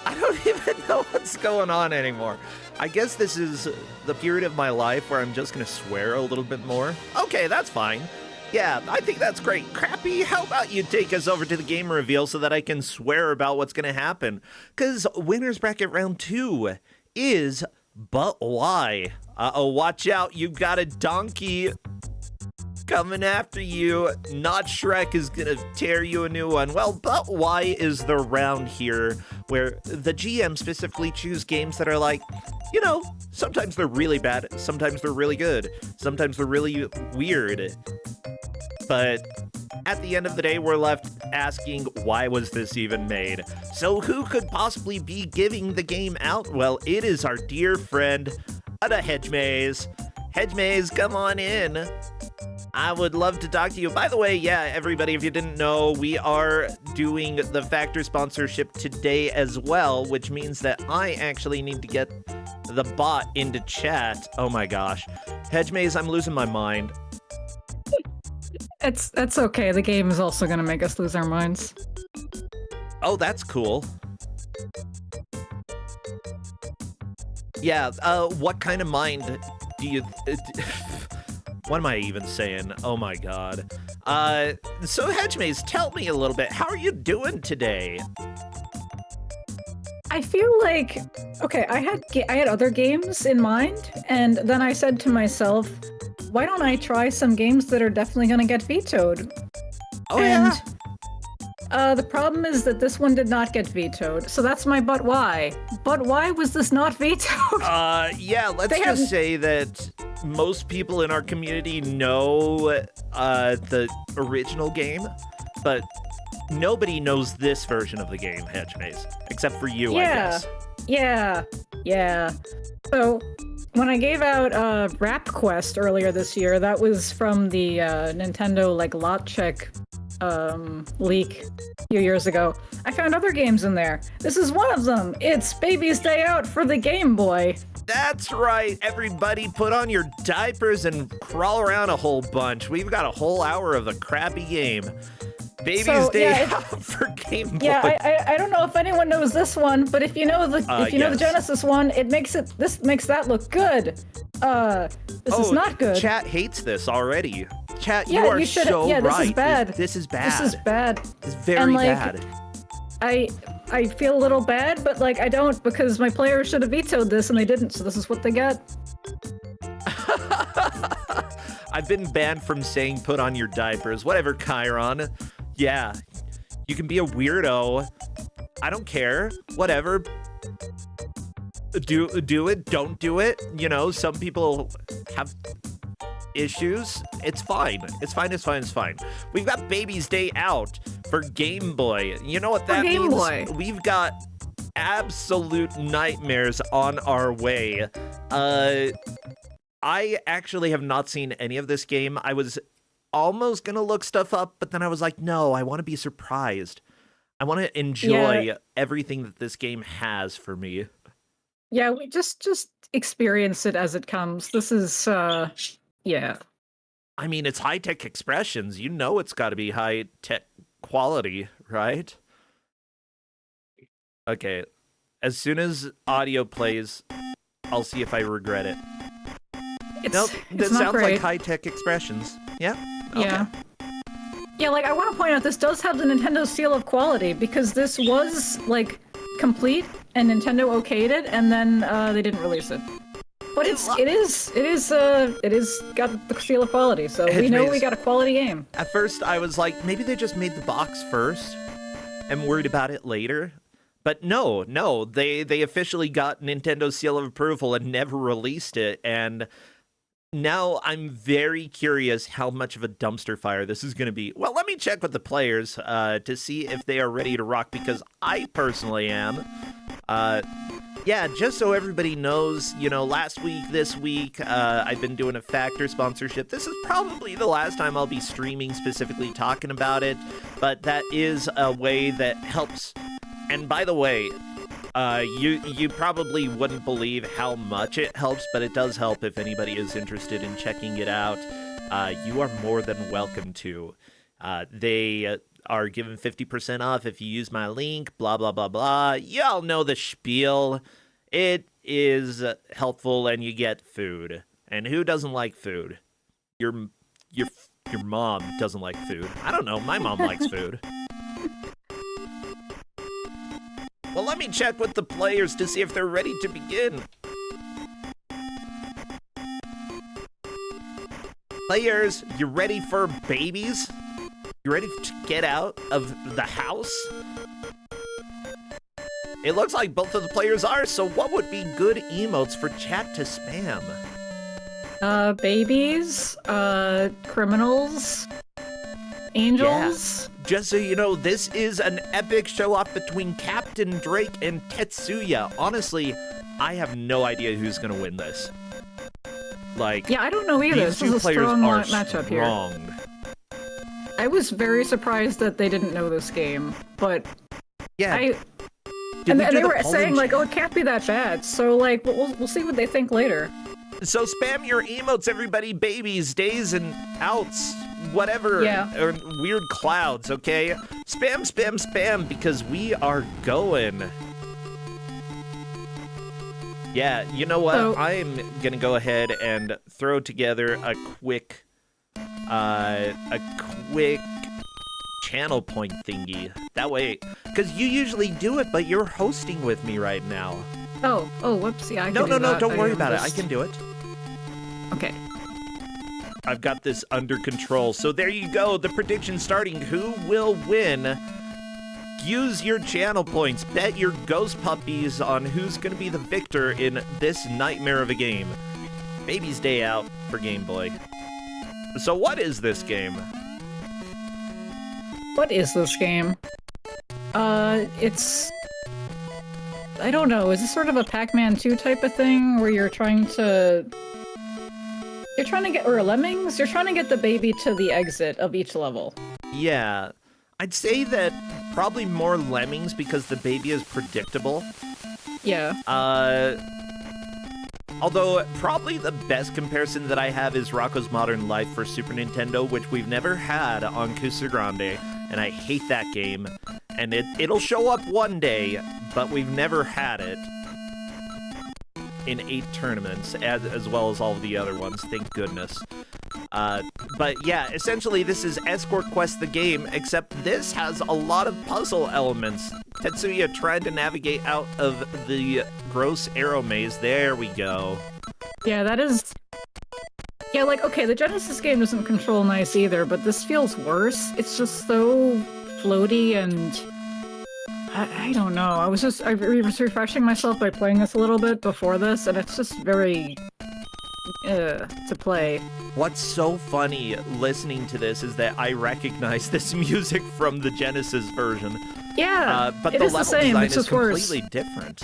I don't even know what's going on anymore. I guess this is the period of my life where I'm just gonna swear a little bit more. Okay, that's fine. Yeah, I think that's great. Crappy, how about you take us over to the game reveal so that I can swear about what's gonna happen? Because Winners Bracket Round 2 is But Why? Uh-oh, watch out, you've got a donkey coming after you. Not Shrek is gonna tear you a new one. Well, But Why is the round here where the GM specifically choose games that are like, you know, sometimes they're really bad, sometimes they're really good, sometimes they're really weird. But at the end of the day, we're left asking, why was this even made? So who could possibly be giving the game out? Well, it is our dear friend, Ada Hedge Maze. Hedge Maze, come on in. I would love to talk to you. By the way, yeah, everybody, if you didn't know, we are doing the Factor sponsorship today as well, which means that I actually need to get the bot into chat. Oh my gosh. Hedge Maze, I'm losing my mind. It's okay. The game is also gonna make us lose our minds. Oh, that's cool. Yeah, what kind of mind do you... what am I even saying? Oh my god. So Hedge Maze, tell me a little bit. How are you doing today? I feel like, okay, I had other games in mind, and then I said to myself, why don't I try some games that are definitely gonna get vetoed? Oh, and, yeah? The problem is that this one did not get vetoed, so that's my but why. But why was this not vetoed? Yeah, let's just say that most people in our community know the original game, but nobody knows this version of the game, Hedge Maze, except for you, I guess. Yeah. So, when I gave out Rap Quest earlier this year, that was from the Nintendo lot check leak a few years ago. I found other games in there. This is one of them. It's Baby's Day Out for the Game Boy. That's right, everybody put on your diapers and crawl around a whole bunch. We've got a whole hour of a crappy game. Baby's Day Out for Game Boy. Yeah, I don't know if anyone knows this one, but if you know the the Genesis one, this makes that look good. This is not good. Chat hates this already. Chat, you are so right. This is bad. This is bad. This is bad. It's very bad. I feel a little bad, but I don't, because my players should have vetoed this and they didn't, so this is what they get. I've been banned from saying put on your diapers. Whatever, Chiron. Yeah, you can be a weirdo. I don't care. Whatever. Do it. Don't do it. You know, some people have issues. It's fine. It's fine. We've got Baby's Day Out for Game Boy. You know what that means? Game Boy. We've got absolute nightmares on our way. I actually have not seen any of this game. I was almost gonna look stuff up, but then I was like, no, I want to be surprised. I want to enjoy everything that this game has for me. Yeah, we just experience it as it comes. This is, yeah. I mean, it's high-tech expressions. You know it's got to be high-tech quality, right? Okay, as soon as audio plays, I'll see if I regret it. Nope, that sounds like high-tech expressions. Yeah? Okay. Yeah, I want to point out, this does have the Nintendo seal of quality, because this was, complete, and Nintendo okayed it, and then, they didn't release it. But it is got the seal of quality, so we know we got a quality game. At first, I was like, maybe they just made the box first, and worried about it later. But no, they officially got Nintendo's seal of approval and never released it, and now I'm very curious how much of a dumpster fire this is going to be. Well, let me check with the players to see if they are ready to rock, because I personally am. Yeah, just so everybody knows, last week, this week, I've been doing a Factor sponsorship. This is probably the last time I'll be streaming specifically talking about it, but that is a way that helps. And by the way, you probably wouldn't believe how much it helps, but it does help if anybody is interested in checking it out. You are more than welcome to. They are given 50% off if you use my link, blah, blah, blah, blah. Y'all know the spiel. It is helpful and you get food. And who doesn't like food? Your mom doesn't like food. I don't know. My mom likes food. Well, let me check with the players to see if they're ready to begin. Players, you ready for babies? You ready to get out of the house? It looks like both of the players are, so what would be good emotes for chat to spam? Babies, criminals, angels. Yeah. Just so you know, this is an epic show-off between Captain Drake and Tetsuya. Honestly, I have no idea who's gonna win this. Like, yeah, I don't know either. These This is two a players strong are matchup strong. here. I was very surprised that they didn't know this game, but Yeah. and they were saying like, "Oh, it can't be that bad." So like, we'll see what they think later. So spam your emotes, everybody. Babies, days, and outs, whatever. Yeah. Or weird clouds, okay? Spam, spam, spam, because we are going. Yeah, you know what? So, I'm gonna go ahead and throw together a quick channel point thingy. That way, because you usually do it, but you're hosting with me right now. oh, whoops! Yeah, I No, can do that. don't worry am about it. just- I can do it. Okay. I've got this under control. So there you go. The prediction starting. Who will win? Use your channel points. Bet your ghost puppies on who's going to be the victor in this nightmare of a game. Baby's Day Out for Game Boy. So what is this game? What is this game? It's... I don't know, is this sort of a Pac-Man 2 type of thing, where you're trying to get, or Lemmings? You're trying to get the baby to the exit of each level. Yeah, I'd say that probably more Lemmings because the baby is predictable. Yeah. Although, probably the best comparison that I have is Rocco's Modern Life for Super Nintendo, which we've never had on Kusogrand8, and I hate that game. And it'll show up one day, but we've never had it in 8 tournaments, as well as all of the other ones, thank goodness. But yeah, essentially this is Escort Quest the game, except this has a lot of puzzle elements. Tetsuya tried to navigate out of the gross arrow maze. There we go. Yeah, that is... Yeah, like, okay, the Genesis game doesn't control nice either, but this feels worse. It's just so floaty and... I don't know. I was refreshing myself by playing this a little bit before this, and it's just very... to play. What's so funny listening to this is that I recognize this music from the Genesis version. Yeah, but it the is the level same, design it's is just worse. completely different.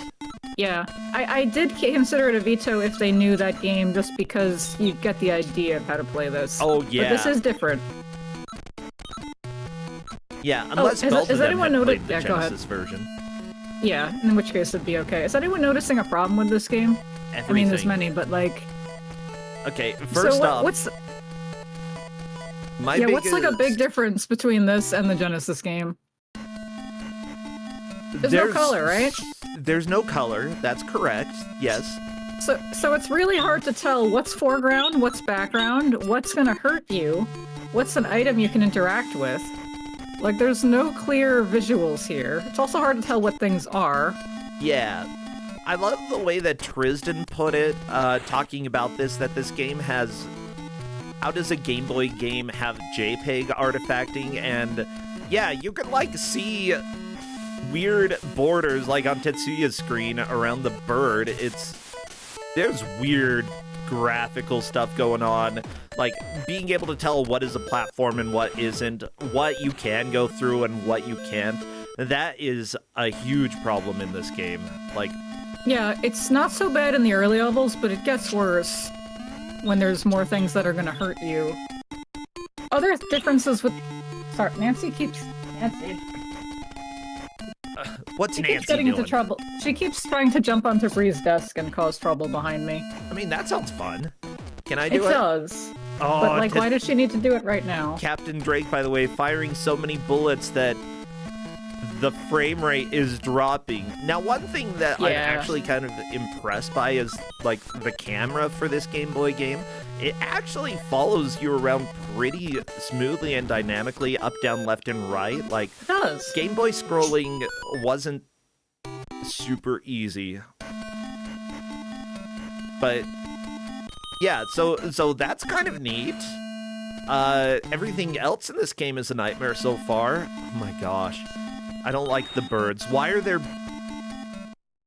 Yeah, I did consider it a veto if they knew that game, just because you get the idea of how to play this. Oh yeah. But this is different. Yeah, unless has both of them anyone had noticed? played the Yeah, go Genesis version. Yeah, in which case it'd be okay. Is anyone noticing a problem with this game? Everything. I mean, there's many, but like... Okay, first off, what's my what's like a big difference between this and the Genesis game? There's no color, right? There's no color, that's correct, yes. So it's really hard to tell what's foreground, what's background, what's gonna hurt you, what's an item you can interact with. Like, there's no clear visuals here. It's also hard to tell what things are. Yeah. I love the way that Tristan put it, talking about this, that this game has... How does a Game Boy game have JPEG artifacting? And yeah, you can, like, see weird borders, like on Tetsuya's screen, around the bird. There's weird graphical stuff going on. Like, being able to tell what is a platform and what isn't, what you can go through and what you can't. That is a huge problem in this game. Like... Yeah, it's not so bad in the early levels, but it gets worse when there's more things that are gonna hurt you. Other differences with... Sorry, Nancy... What's She Nancy keeps getting doing? into trouble. She keeps trying to jump onto Bree's desk and cause trouble behind me. I mean, that sounds fun. Can I do It it? does. Oh, But, like, why does she need to do it right now? Captain Drake, by the way, firing so many bullets that the frame rate is dropping. Now, one thing that I'm actually kind of impressed by is, like, the camera for this Game Boy game. It actually follows you around pretty smoothly and dynamically, up, down, left, and right. Like, It does. Game Boy scrolling wasn't super easy. But, yeah, so that's kind of neat. Everything else in this game is a nightmare so far. Oh my gosh. I don't like the birds. Why are there...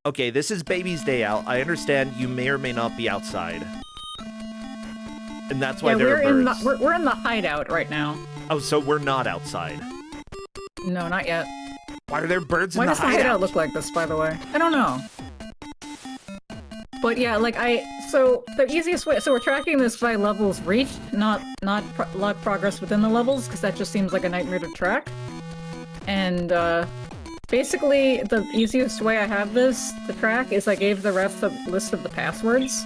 Okay, this is Baby's Day Out. I understand you may or may not be outside. And that's why there are birds. We're in the hideout right now. Oh, so we're not outside. No, not yet. Why are there birds in the hideout? Why does the hideout look like this, by the way? I don't know. But yeah, so the easiest way, so we're tracking this by levels reached, not progress within the levels, because that just seems like a nightmare to track. And basically, the easiest way I have this to track is I gave the rest a list of the passwords.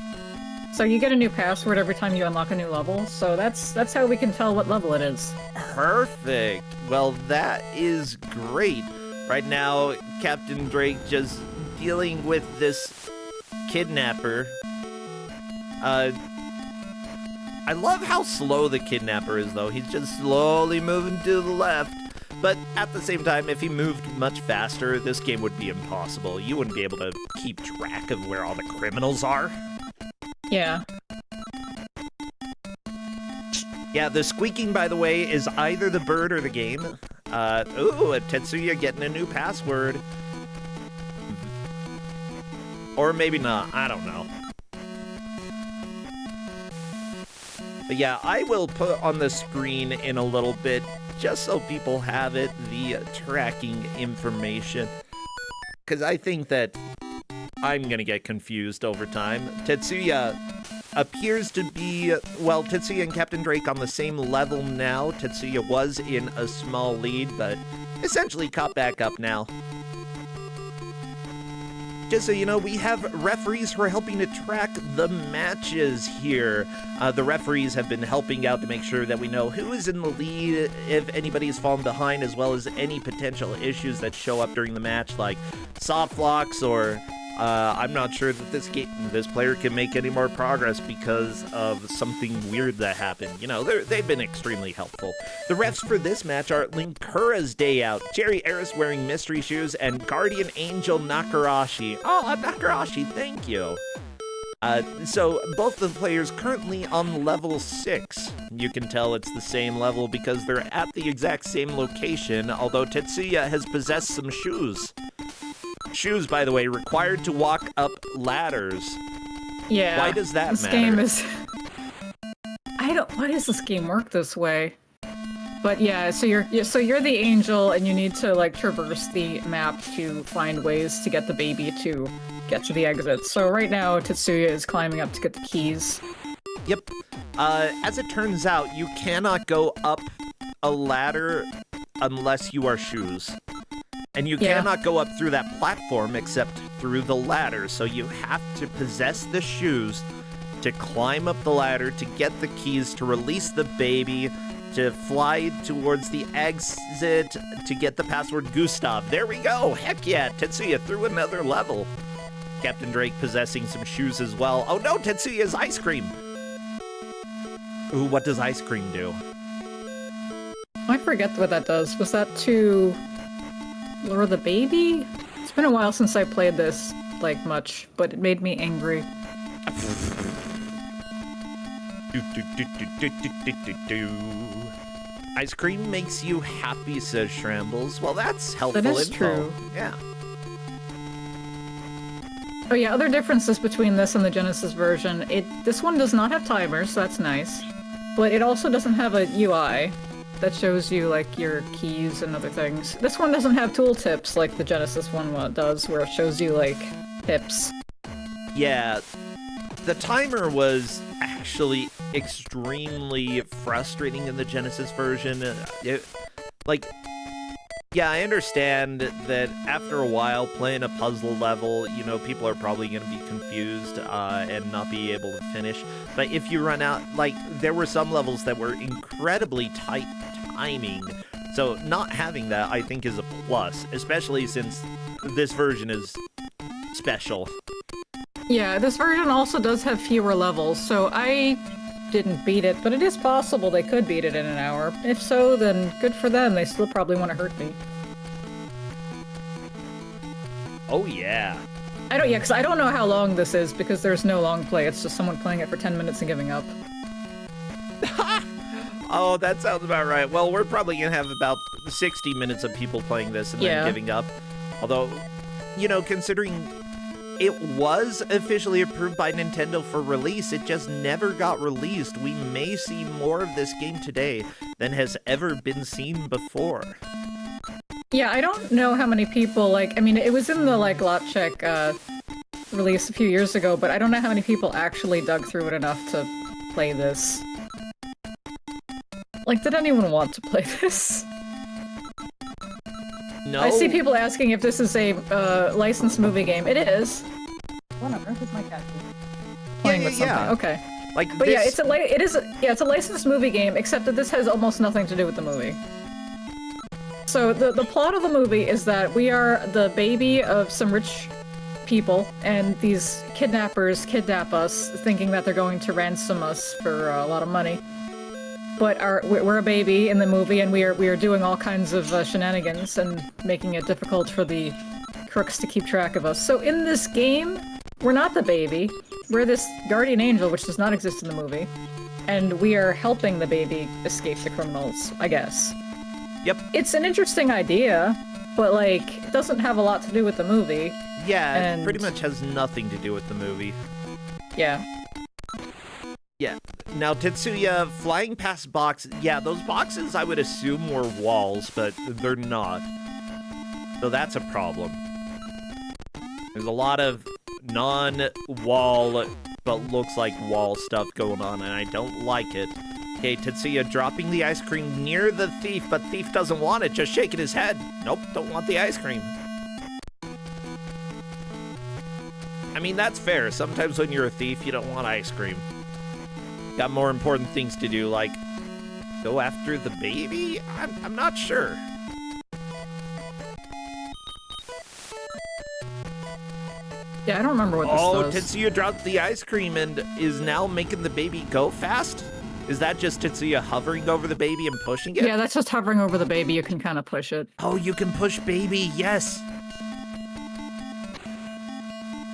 So you get a new password every time you unlock a new level, so that's how we can tell what level it is. Perfect. Well, that is great. Right now, Captain Drake just dealing with this kidnapper. I love how slow the kidnapper is, though. He's just slowly moving to the left. But at the same time, if he moved much faster, this game would be impossible. You wouldn't be able to keep track of where all the criminals are. Yeah. Yeah, the squeaking, by the way, is either the bird or the game. Ooh, Tetsuya getting a new password. Or maybe not, I don't know. But yeah, I will put on the screen in a little bit, just so people have it, the tracking information. Because I think that I'm going to get confused over time. Tetsuya appears to be, well, Tetsuya and Captain Drake on the same level now. Tetsuya was in a small lead, but essentially caught back up now. Just so you know, we have referees who are helping to track the matches here. The referees have been helping out to make sure that we know who is in the lead, if anybody has fallen behind, as well as any potential issues that show up during the match, like soft locks or I'm not sure that this player can make any more progress because of something weird that happened. You know, they've been extremely helpful. The refs for this match are Linkura's Day Out, Jerry Eris wearing mystery shoes, and Guardian Angel Nakarashi. Oh, Nakarashi, thank you. So both the players currently on level 6. You can tell it's the same level because they're at the exact same location, although Tetsuya has possessed some shoes. Shoes, by the way, required to walk up ladders. Yeah. Why does that matter? This game is... Why does this game work this way? But yeah, so you're the angel, and you need to, like, traverse the map to find ways to get the baby to get to the exit. So right now, Tetsuya is climbing up to get the keys. Yep. As it turns out, you cannot go up a ladder unless you are shoes. And you cannot go up through that platform except through the ladder, so you have to possess the shoes to climb up the ladder, to get the keys, to release the baby, to fly towards the exit, to get the password Gustav. There we go! Heck yeah! Tetsuya through another level. Captain Drake possessing some shoes as well. Oh no, Tetsuya's ice cream! Ooh, what does ice cream do? I forget what that does. Was that to... lure the baby? It's been a while since I played this, like, much, but it made me angry. Ice cream makes you happy, says Shrambles. Well, that's helpful That is info. true. Yeah. Oh yeah, other differences between this and the Genesis version. This one does not have timers, so that's nice. But it also doesn't have a UI that shows you, like, your keys and other things. This one doesn't have tooltips like the Genesis one does, where it shows you, like, tips. Yeah, the timer was actually extremely frustrating in the Genesis version. Yeah, I understand that after a while playing a puzzle level, people are probably going to be confused and not be able to finish. But if you run out, like, there were some levels that were incredibly tight timing. So not having that, I think, is a plus, especially since this version is special. Yeah, this version also does have fewer levels, so I didn't beat it, but it is possible they could beat it in an hour. If so, then good for them. They still probably want to hurt me. Oh, yeah. Because I don't know how long this is, because there's no long play. It's just someone playing it for 10 minutes and giving up. Oh, that sounds about right. Well, we're probably going to have about 60 minutes of people playing this and then giving up. Although, considering it was officially approved by Nintendo for release, it just never got released. We may see more of this game today than has ever been seen before. Yeah, I don't know how many people, it was in the, lot check release a few years ago, but I don't know how many people actually dug through it enough to play this. Did anyone want to play this? No. I see people asking if this is a licensed movie game. It is. What on earth is my cat doing? Playing with something. Okay. But this... it's a licensed movie game, except that this has almost nothing to do with the movie. So the plot of the movie is that we are the baby of some rich people, and these kidnappers kidnap us, thinking that they're going to ransom us for a lot of money. But we're a baby in the movie, and we are doing all kinds of shenanigans and making it difficult for the crooks to keep track of us. So in this game, we're not the baby. We're this guardian angel, which does not exist in the movie, and we are helping the baby escape the criminals, I guess. Yep. It's an interesting idea, but it doesn't have a lot to do with the movie. Yeah, it pretty much has nothing to do with the movie. Yeah. Yeah. Now, Tetsuya, flying past boxes, those boxes I would assume were walls, but they're not. So that's a problem. There's a lot of non-wall, but looks like wall stuff going on, and I don't like it. Okay, Tetsuya dropping the ice cream near the thief, but thief doesn't want it, just shaking his head. Nope, don't want the ice cream. I mean, that's fair. Sometimes when you're a thief, you don't want ice cream. Got more important things to do, like go after the baby? I'm not sure. Yeah, I don't remember what this does. Tetsuya dropped the ice cream and is now making the baby go fast? Is that just Tetsuya hovering over the baby and pushing it? Yeah, that's just hovering over the baby. You can kind of push it. Oh, you can push baby, yes.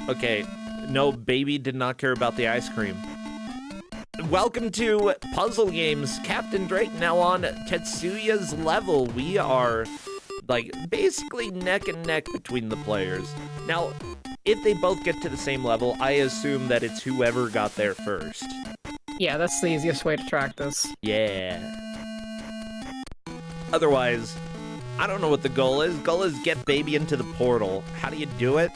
Okay, no, baby did not care about the ice cream. Welcome to Puzzle Games. Captain Drake now on Tetsuya's level. We are, basically neck and neck between the players. Now, if they both get to the same level, I assume that it's whoever got there first. Yeah, that's the easiest way to track this. Yeah. Otherwise, I don't know what the goal is. Goal is get baby into the portal. How do you do it?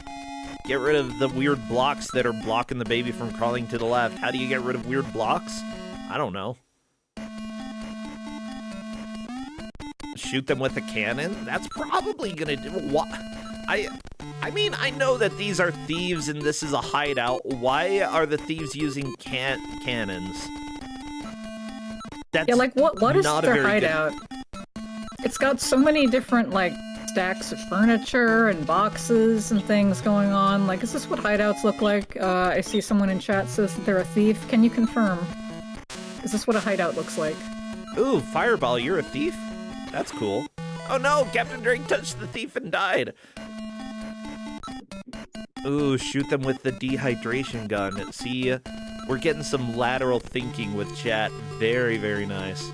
Get rid of the weird blocks that are blocking the baby from crawling to the left. How do you get rid of weird blocks? I don't know. Shoot them with a cannon? That's probably gonna do... What? I mean, I know that these are thieves and this is a hideout. Why are the thieves using cannons? That's what is their hideout? It's got so many different, stacks of furniture and boxes and things going on. Is this what hideouts look like? I see someone in chat says that they're a thief. Can you confirm? Is this what a hideout looks like? Ooh, Fireball, you're a thief? That's cool. Oh no, Captain Drake touched the thief and died. Ooh, shoot them with the dehydration gun. See, we're getting some lateral thinking with chat. Very, very nice.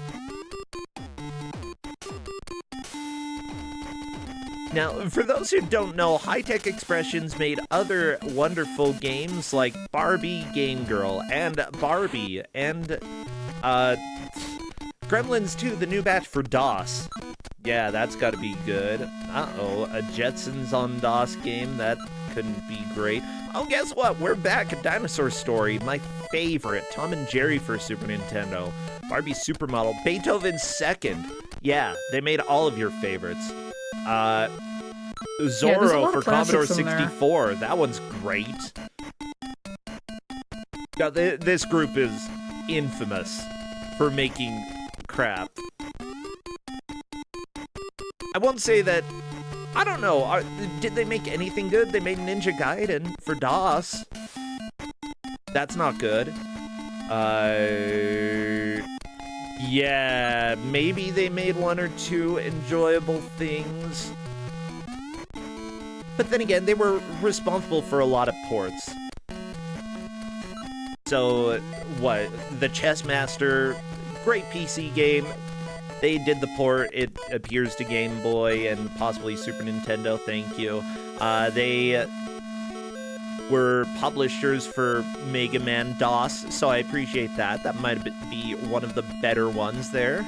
Now, for those who don't know, High-Tech Expressions made other wonderful games like Barbie Game Girl and Barbie and Gremlins 2, the new batch for DOS. Yeah, that's got to be good. Uh-oh, a Jetsons on DOS game. That couldn't be great. Oh, guess what? We're back at Dinosaur Story, my favorite. Tom and Jerry for Super Nintendo. Barbie Supermodel. Beethoven 2nd. Yeah, they made all of your favorites. there's a Zorro lot for of Commodore classics in there. 64. That one's great. Now, this group is infamous for making crap. I won't say that... I don't know. Did they make anything good? They made Ninja Gaiden for DOS. That's not good. Yeah, maybe they made one or two enjoyable things. But then again, they were responsible for a lot of ports. So, what? The Chess Master, great PC game. They did the port. It appears to Game Boy and possibly Super Nintendo. Thank you. They were publishers for Mega Man DOS, so I appreciate that. That might be one of the better ones there.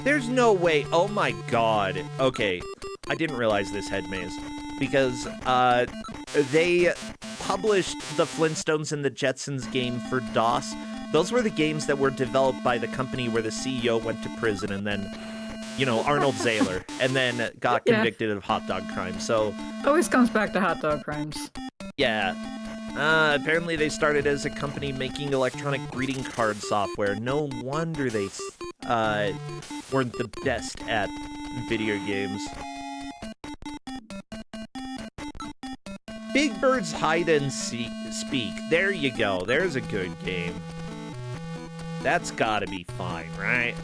There's no way. Oh my god. Okay, I didn't realize this, Headmaze, because they published the Flintstones and the Jetsons game for DOS. Those were the games that were developed by the company where the CEO went to prison and then, you know, Arnold Zahler, and then got convicted of hot dog crime. So always comes back to hot dog crimes. yeah. Apparently they started as a company making electronic greeting card software. No wonder they weren't the best at video games. Big Bird's Hide and Speak. There you go. There's a good game. That's gotta be fine, right?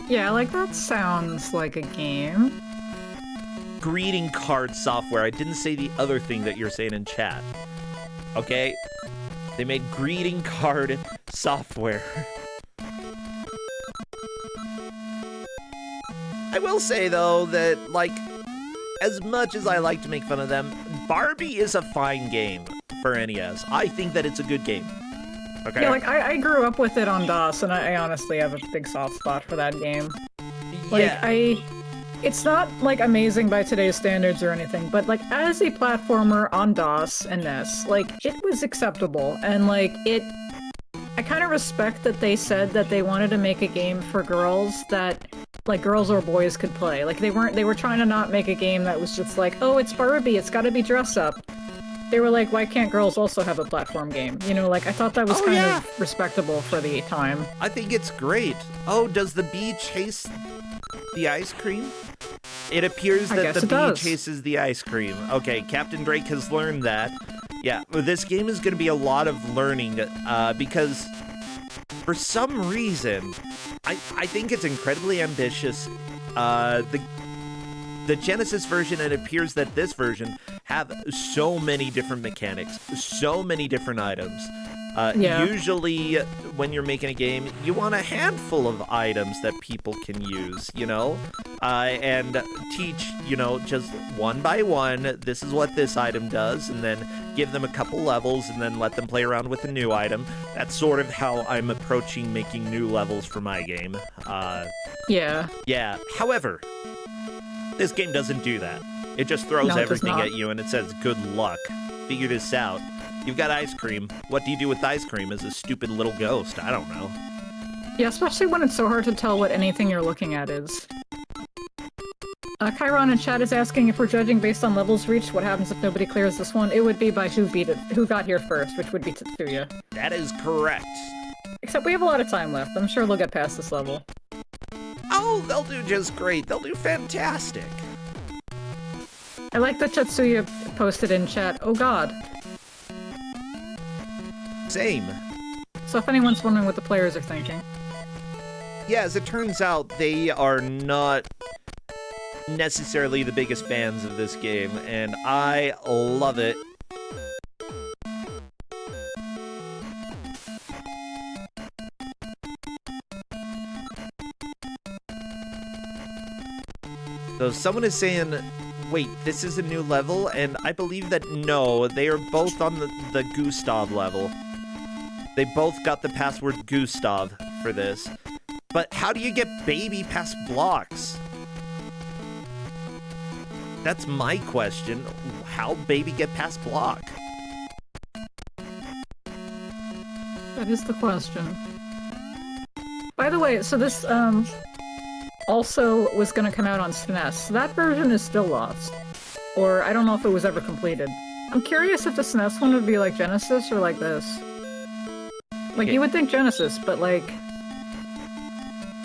Yeah, like, that sounds like a game. Greeting card software. I didn't say the other thing that you're saying in chat. Okay? They made greeting card software. I will say, though, that, like, as much as I like to make fun of them, Barbie is a fine game for NES. I think that it's a good game. Okay? Yeah, like, I grew up with it on DOS, and I honestly have a big soft spot for that game. Like, Yeah. It's not, like, amazing by today's standards or anything, but, like, as a platformer on DOS and NES, like, it was acceptable, and, like, I kind of respect that they said that they wanted to make a game for girls that, like, girls or boys could play. Like, they were trying to not make a game that was just like, oh, it's Barbie, it's gotta be dress up. They were like, why can't girls also have a platform game? You know, like, I thought that was kind of respectable for the time. I think it's great. Oh, does the bee chase the ice cream? It appears that the bee chases the ice cream. Okay, Captain Drake has learned that. Yeah, this game is going to be a lot of learning because for some reason, I think it's incredibly ambitious. The Genesis version, and it appears that this version, have so many different mechanics, so many different items. Usually, when you're making a game, you want a handful of items that people can use, you know? And teach, you know, just one by one, this is what this item does, and then give them a couple levels, and then let them play around with a new item. That's sort of how I'm approaching making new levels for my game. Yeah. However, this game doesn't do that. It just throws everything at you, and it says, good luck. Figure this out. You've got ice cream. What do you do with ice cream as a stupid little ghost? I don't know. Yeah, especially when it's so hard to tell what anything you're looking at is. Chiron in chat is asking if we're judging based on levels reached, what happens if nobody clears this one? It would be by who got here first, which would be Tetsuya. That is correct. Except we have a lot of time left. I'm sure they'll get past this level. Oh, they'll do just great. They'll do fantastic. I like that Tetsuya posted in chat, oh god. Same. So if anyone's wondering what the players are thinking. Yeah, as it turns out, they are not necessarily the biggest fans of this game, and I love it. So someone is saying, wait, this is a new level? And I believe that no, they are both on the Gustav level. They both got the password Gustav for this. But how do you get baby past blocks? That's my question. How baby get past block? That is the question. By the way, so this also was gonna come out on SNES. So that version is still lost. Or I don't know if it was ever completed. I'm curious if the SNES one would be like Genesis or like this. Like, Okay. you would think Genesis, but like...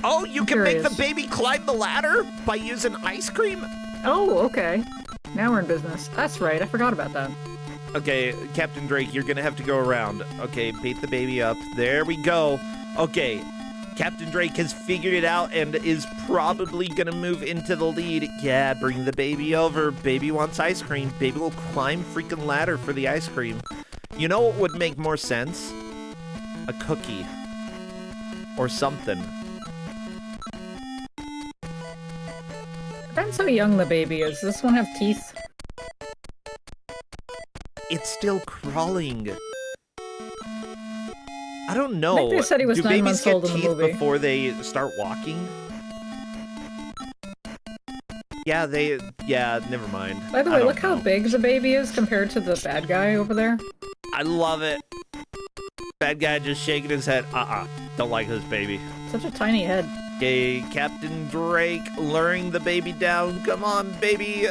Oh, you can make the Curious. baby climb the ladder by using ice cream? Oh, okay. Now we're in business. That's right, I forgot about that. Okay, Captain Drake, you're gonna have to go around. Okay, bait the baby up. There we go. Okay, Captain Drake has figured it out and is probably gonna move into the lead. Yeah, bring the baby over. Baby wants ice cream. Baby will climb freaking ladder for the ice cream. You know what would make more sense? A cookie. Or something. Depends how young the baby is. Does this one have teeth? It's still crawling. I don't know. I think they said he was Do 9 babies months get old in the teeth movie. before they start walking? Yeah, never mind. By the I way, don't look how know. big the baby is compared to the bad guy over there. I love it. Bad guy just shaking his head. Don't like this baby. Such a tiny head. Okay, Captain Drake luring the baby down. Come on, baby.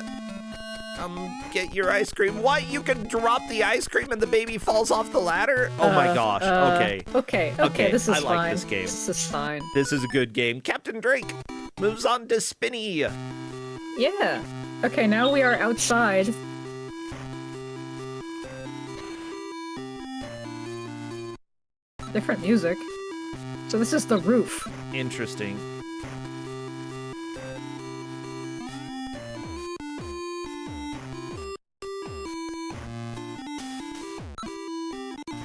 Get your ice cream. What? You can drop the ice cream and the baby falls off the ladder? Oh my gosh. Okay. Okay, this is I fine. like this game. This is fine. This is a good game. Captain Drake moves on to Spinny. Yeah. Okay, now we are outside. Different music. So this is the roof. Interesting.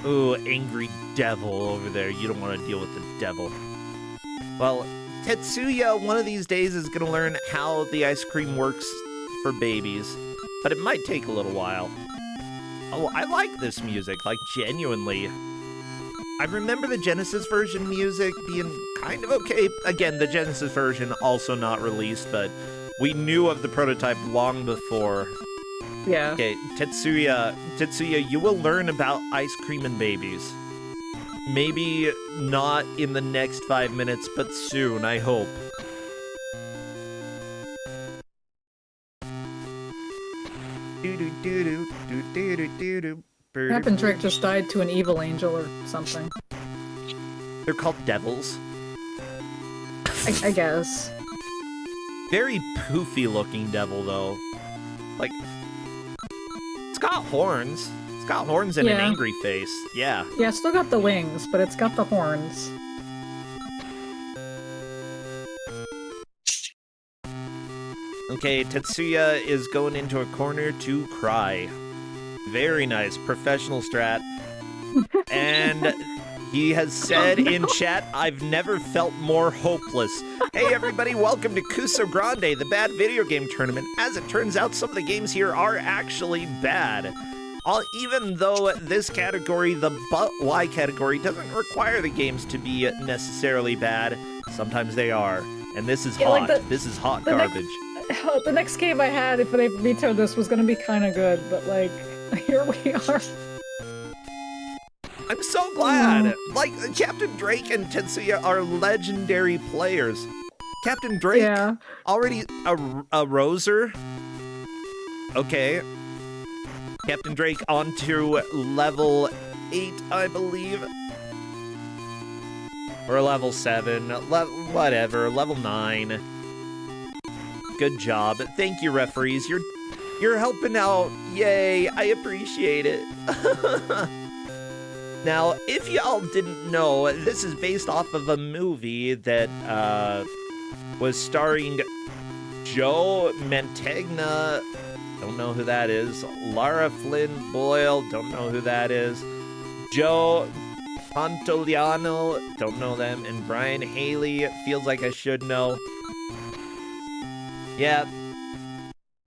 Ooh, angry devil over there. You don't want to deal with the devil. Well, Tetsuya, one of these days, is going to learn how the ice cream works for babies, but it might take a little while. Oh, I like this music, like, genuinely. I remember the Genesis version music being kind of okay. Again, the Genesis version also not released, but we knew of the prototype long before. Yeah. Okay, Tetsuya, you will learn about ice cream and babies. Maybe not in the next 5 minutes, but soon, I hope. Captain Drake just died to an evil angel or something. They're called devils. I guess. Very poofy looking devil, though. Like, it's got horns. It's got horns and an Yeah. angry face. Yeah. Yeah, it's still got the wings, but it's got the horns. Okay, Tetsuya is going into a corner to cry. Very nice. Professional strat. And he has said in chat, I've never felt more hopeless. Hey everybody, welcome to Kusogrand8, the bad video game tournament. As it turns out, some of the games here are actually bad. Even though this category, the but why category, doesn't require the games to be necessarily bad, sometimes they are. And this is Yeah, hot. like This is hot the next- garbage. The next game I had, if they vetoed this, was gonna be kind of good, but like, here we are. I'm so glad. Like, Captain Drake and Tetsuya are legendary players. Captain Drake, Yeah. already a roser. Okay. Captain Drake on to level 8, I believe. Or level 7. Whatever. Level 9. Good job. Thank you, referees. You're helping out. Yay. I appreciate it. Now, if y'all didn't know, this is based off of a movie that was starring Joe Mantegna, don't know who that is, Lara Flynn Boyle, don't know who that is, Joe Pantoliano, don't know them, and Brian Haley, feels like I should know. Yeah,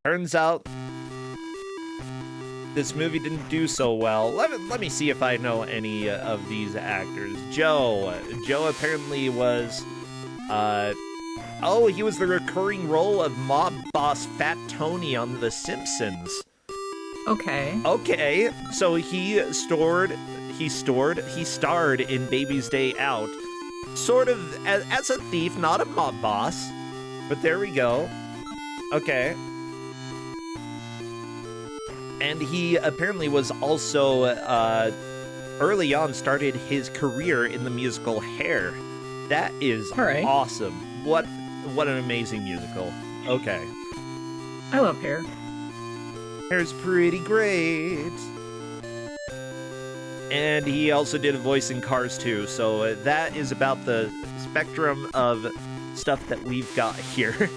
turns out this movie didn't do so well. Let me see if I know any of these actors. Joe apparently was, oh, he was the recurring role of mob boss Fat Tony on The Simpsons. Okay. Okay, so he starred in Baby's Day Out, sort of as a thief, not a mob boss. But there we go. Okay. And he apparently was also, early on, started his career in the musical Hair. That is awesome. What an amazing musical. Okay. I love Hair. Hair's pretty great. And he also did a voice in Cars 2, so that is about the spectrum of stuff that we've got here.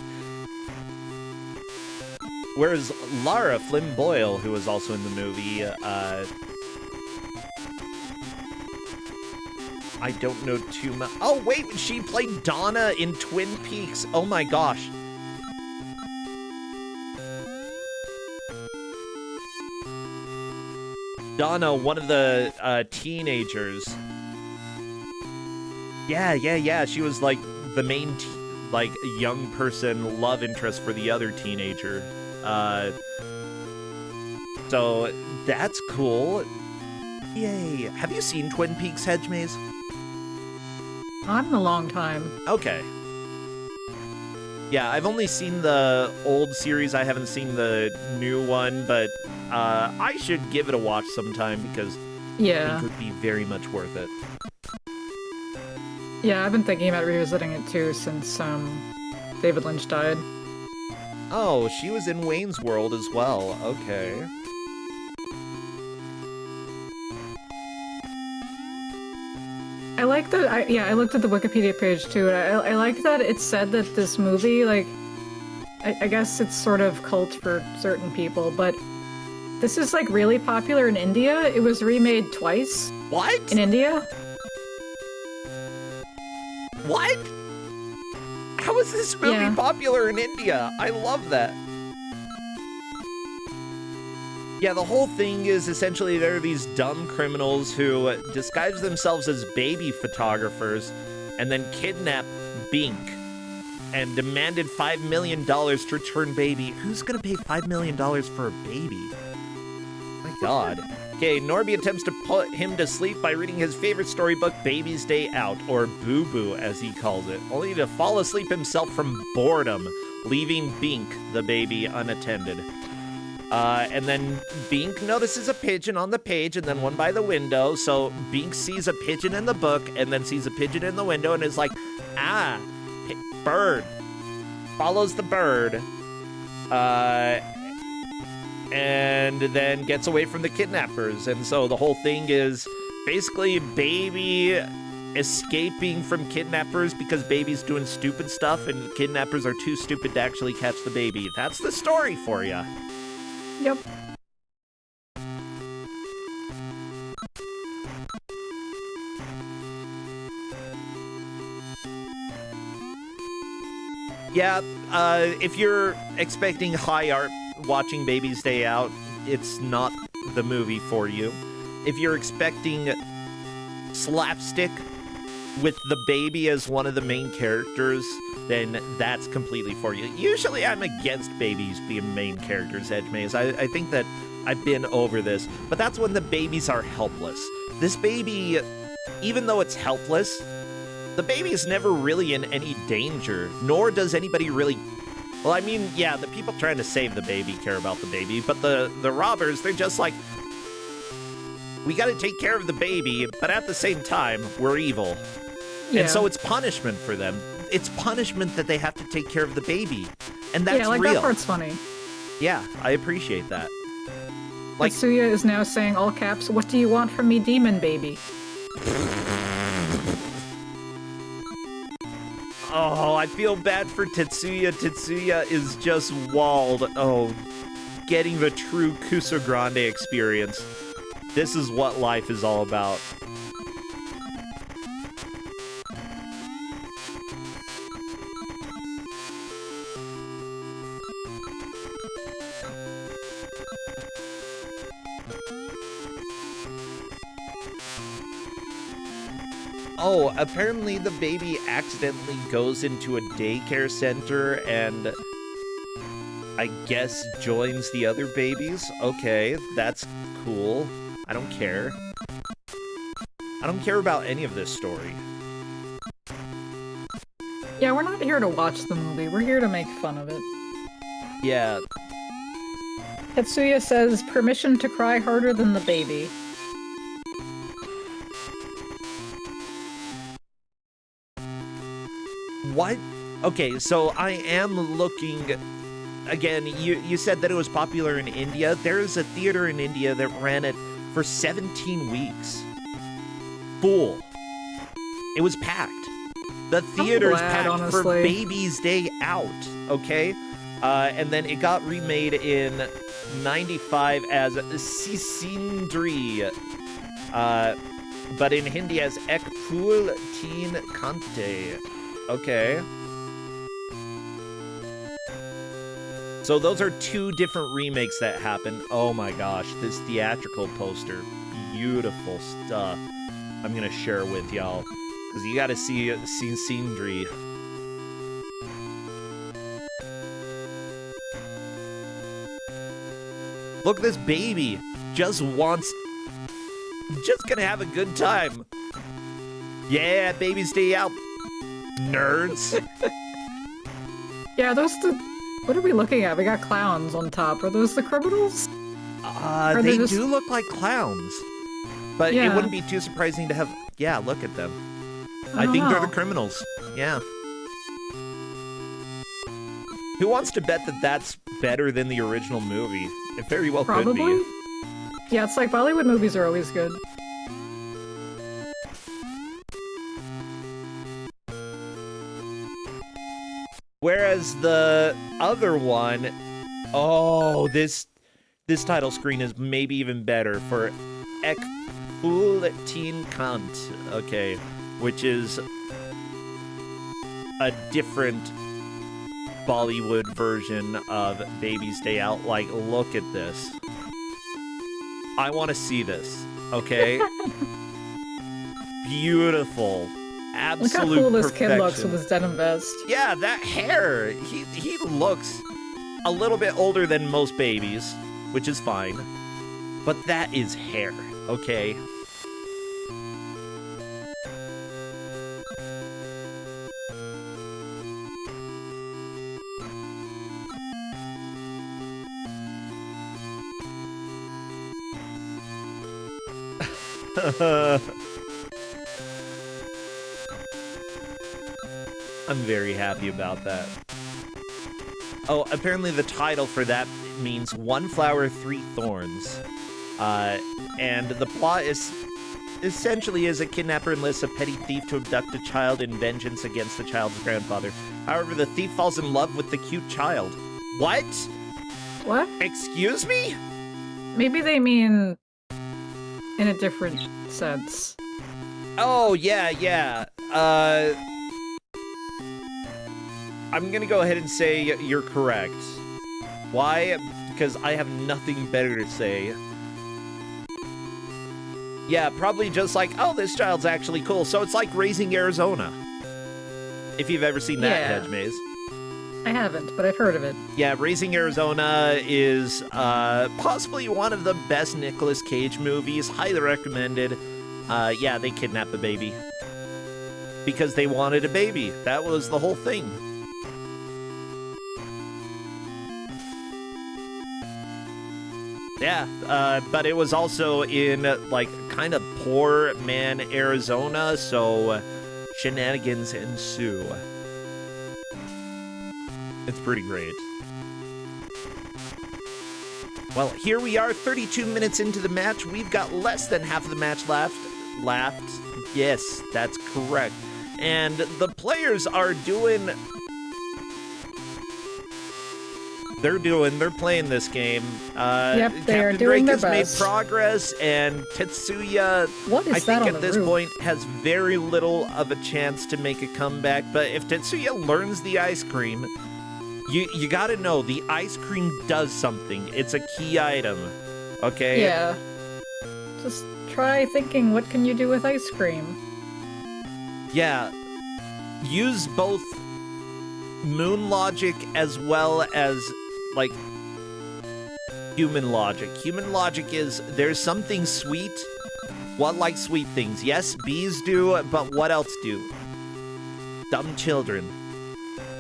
Whereas Lara Flynn Boyle, who was also in the movie, I don't know too much. Oh, wait, she played Donna in Twin Peaks. Oh my gosh. Donna, one of the teenagers. Yeah. She was like the main, young person love interest for the other teenager. So that's cool. Yay. Have you seen Twin Peaks, Hedge Maze? Not in a long time. Okay. Yeah, I've only seen the old series. I haven't seen the new one, but I should give it a watch sometime because it could be very much worth it. Yeah, I've been thinking about revisiting it too since David Lynch died. Oh, she was in Wayne's World as well. Okay. I like that. I looked at the Wikipedia page too. And I like that it said that this movie, like, I guess it's sort of cult for certain people, but this is like really popular in India. It was remade twice. What? In India? What? How is this movie popular in India? I love that. Yeah, the whole thing is essentially there are these dumb criminals who disguise themselves as baby photographers and then kidnap Bink and demanded $5 million to return baby. Who's gonna pay $5 million for a baby? My God. Okay, Norby attempts to put him to sleep by reading his favorite storybook, Baby's Day Out, or Boo Boo as he calls it, only to fall asleep himself from boredom, leaving Bink, the baby, unattended. And then Bink notices a pigeon on the page and then one by the window. So Bink sees a pigeon in the book and then sees a pigeon in the window and is like, bird. Follows the bird. And then gets away from the kidnappers. And so the whole thing is basically baby escaping from kidnappers because baby's doing stupid stuff and kidnappers are too stupid to actually catch the baby. That's the story for you. Yep. Yeah, if you're expecting high art watching Baby's Day Out, it's not the movie for you. If you're expecting slapstick with the baby as one of the main characters, then that's completely for you. Usually I'm against babies being main characters, Edge Maze. I think that I've been over this, but that's when the babies are helpless. This baby, even though it's helpless, the baby is never really in any danger, nor does anybody really... Well, I mean, yeah, the people trying to save the baby care about the baby, but the robbers, they're just like, we gotta take care of the baby, but at the same time, we're evil. Yeah. And so it's punishment for them. It's punishment that they have to take care of the baby. And that's real. That part's funny. Yeah, I appreciate that. Like, Tetsuya is now saying, all caps, what do you want from me, demon baby? Oh, I feel bad for Tetsuya. Tetsuya is just walled. Oh, getting the true Kusogrand8 experience. This is what life is all about. Oh, apparently the baby accidentally goes into a daycare center and I guess joins the other babies. Okay, that's cool. I don't care. I don't care about any of this story. Yeah, we're not here to watch the movie. We're here to make fun of it. Yeah. Tetsuya says, permission to cry harder than the baby. What? Okay, so I am looking... Again, you said that it was popular in India. There is a theater in India that ran it for 17 weeks. Full. It was packed. The theater's packed honestly. for Baby's Day Out, okay? And then it got remade in 95 as Sisindri. But in Hindi as Ek Phul Teen Kante. Okay. So those are two different remakes that happened. Oh my gosh, this theatrical poster. Beautiful stuff. I'm gonna share it with y'all. Because you gotta see Sindri. Look, this baby just gonna have a good time. Yeah, babies stay out, nerds. Yeah, those what are we looking at? We got clowns on top. Are those the criminals? They do look like clowns. But Yeah. it wouldn't be too surprising to have... Yeah, look at them. I don't think they're know. the criminals. Yeah. Who wants to bet that that's better than the original movie? It very well could Probably. be. Yeah, it's like Bollywood movies are always good. Whereas the other one... Oh, this title screen is maybe even better for Ek Phul Teen Kant. Okay, which is a different Bollywood version of Baby's Day Out. Like, look at this. I want to see this, okay? Beautiful. Absolute Look how cool this perfection. kid looks with his denim vest. Yeah, that hair. He looks a little bit older than most babies, which is fine. But that is hair, okay? I'm very happy about that. Oh, apparently the title for that means One Flower, Three Thorns. And the plot is essentially is a kidnapper enlists a petty thief to abduct a child in vengeance against the child's grandfather. However, the thief falls in love with the cute child. What? What? Excuse me? Maybe they mean in a different sense. Oh, yeah. I'm gonna go ahead and say you're correct. Why? Because I have nothing better to say. Yeah, probably just like, oh, this child's actually cool. So it's like Raising Arizona. If you've ever seen that, Yeah. Hedge Maze. I haven't, but I've heard of it. Yeah, Raising Arizona is possibly one of the best Nicolas Cage movies. Highly recommended. Yeah, they kidnapped the baby. Because they wanted a baby. That was the whole thing. Yeah, but it was also in, like, kind of poor man Arizona, so shenanigans ensue. It's pretty great. Well, here we are, 32 minutes into the match. We've got less than half of the match left. Yes, that's correct. And the players are doing... They're playing this game. Yep, they are Captain doing Drake their has best. made progress, and Tetsuya, What is I that think on at the this roof? point, has very little of a chance to make a comeback. But if Tetsuya learns the ice cream, you gotta know, the ice cream does something. It's a key item, okay? Yeah. Just try thinking, what can you do with ice cream? Yeah. Use both moon logic as well as, like, human logic. Human logic is there's something sweet. What like sweet things? Yes, bees do, but what else do? Dumb children.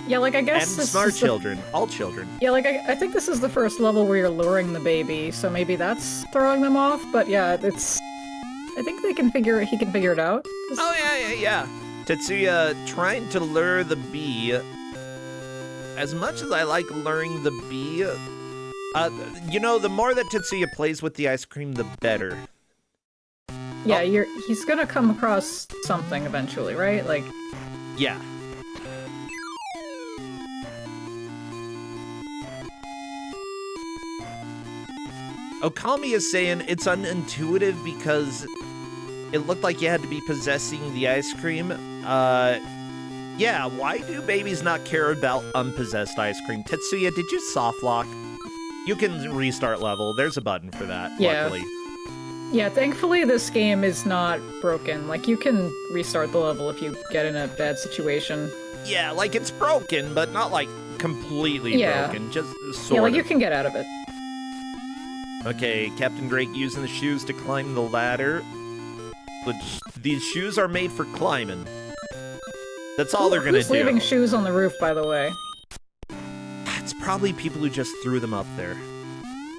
Yeah, like I guess And this smart is the- children. All children. Yeah, like I think this is the first level where you're luring the baby, so maybe that's throwing them off. But yeah, it's. I think he can figure it out. Oh, yeah. Tetsuya trying to lure the bee. As much as I like luring the bee, the more that Tetsuya plays with the ice cream, the better. Yeah, he's gonna come across something eventually, right? Like. Yeah. Okami is saying it's unintuitive because it looked like you had to be possessing the ice cream. Yeah, why do babies not care about unpossessed ice cream? Tetsuya, did you soft lock? You can restart level. There's a button for that, luckily. Yeah, thankfully this game is not broken. Like, you can restart the level if you get in a bad situation. Yeah, like it's broken, but not like completely broken. Just sort of. Yeah, like you can get out of it. Okay, Captain Drake using the shoes to climb the ladder. These shoes are made for climbing. That's all they're gonna do. Who's leaving shoes on the roof, by the way? It's probably people who just threw them up there.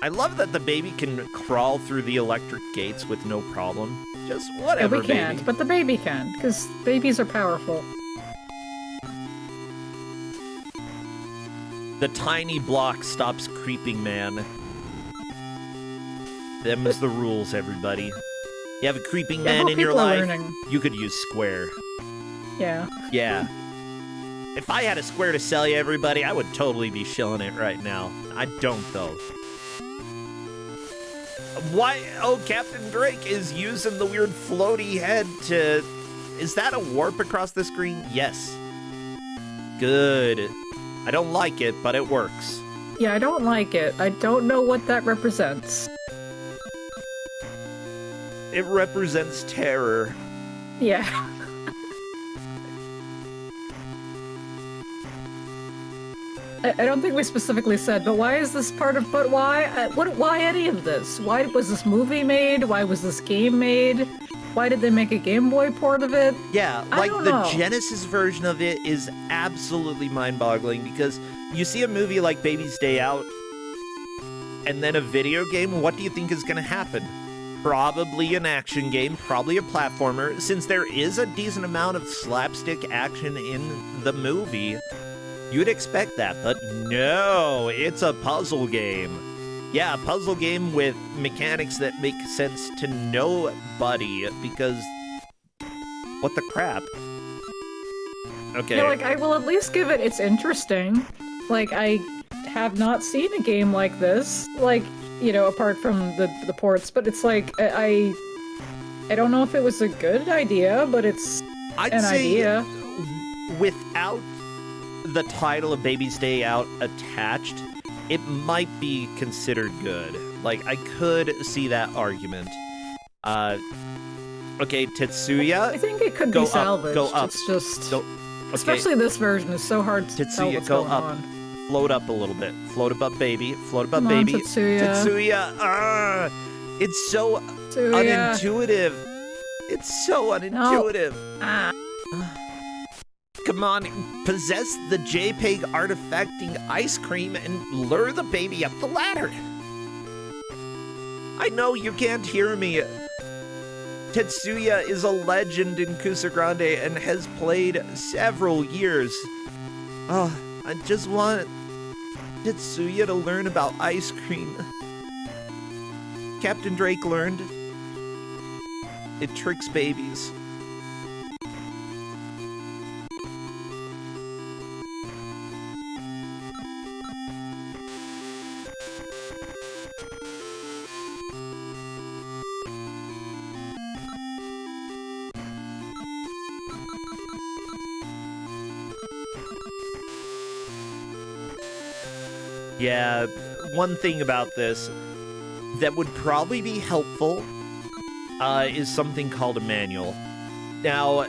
I love that the baby can crawl through the electric gates with no problem. Just whatever, yeah, we can't, but the baby can, because babies are powerful. The tiny block stops creeping, man. Them's the rules, everybody. You have a creeping man in your life, you could use square. Yeah. Yeah. If I had a square to sell you, everybody, I would totally be shilling it right now. I don't, though. Why? Oh, Captain Drake is using the weird floaty head to... Is that a warp across the screen? Yes. Good. I don't like it, but it works. Yeah, I don't like it. I don't know what that represents. It represents terror. Yeah. I don't think we specifically said, but why is this part of, but why? Why any of this? Why was this movie made? Why was this game made? Why did they make a Game Boy port of it? Yeah, like the Genesis version of it is absolutely mind-boggling because you see a movie like Baby's Day Out and then a video game, what do you think is going to happen? Probably an action game, probably a platformer. Since there is a decent amount of slapstick action in the movie, you'd expect that, but no, it's a puzzle game. Yeah, a puzzle game with mechanics that make sense to nobody, because what the crap? Okay. Yeah, like, I will at least give it, it's interesting. Like, I have not seen a game like this, like, you know, apart from the ports, but it's like, I don't know if it was a good idea, but it's an idea. Without the title of Baby's Day Out attached, it might be considered good. Like, I could see that argument. Okay, Tetsuya. I think it could be salvaged. Go up. It's just... Okay. Especially this version is so hard to tell what's going on. Float up a little bit. Float above baby. Float above Come baby. on, Tetsuya. It's so unintuitive. It's so unintuitive. No. Come on, possess the JPEG artifacting ice cream and lure the baby up the ladder. I know you can't hear me. Tetsuya is a legend in Kusogrand8 and has played several years. Oh, I just want Tetsuya to learn about ice cream. Captain Drake learned. It tricks babies. Yeah, one thing about this that would probably be helpful is something called a manual. Now,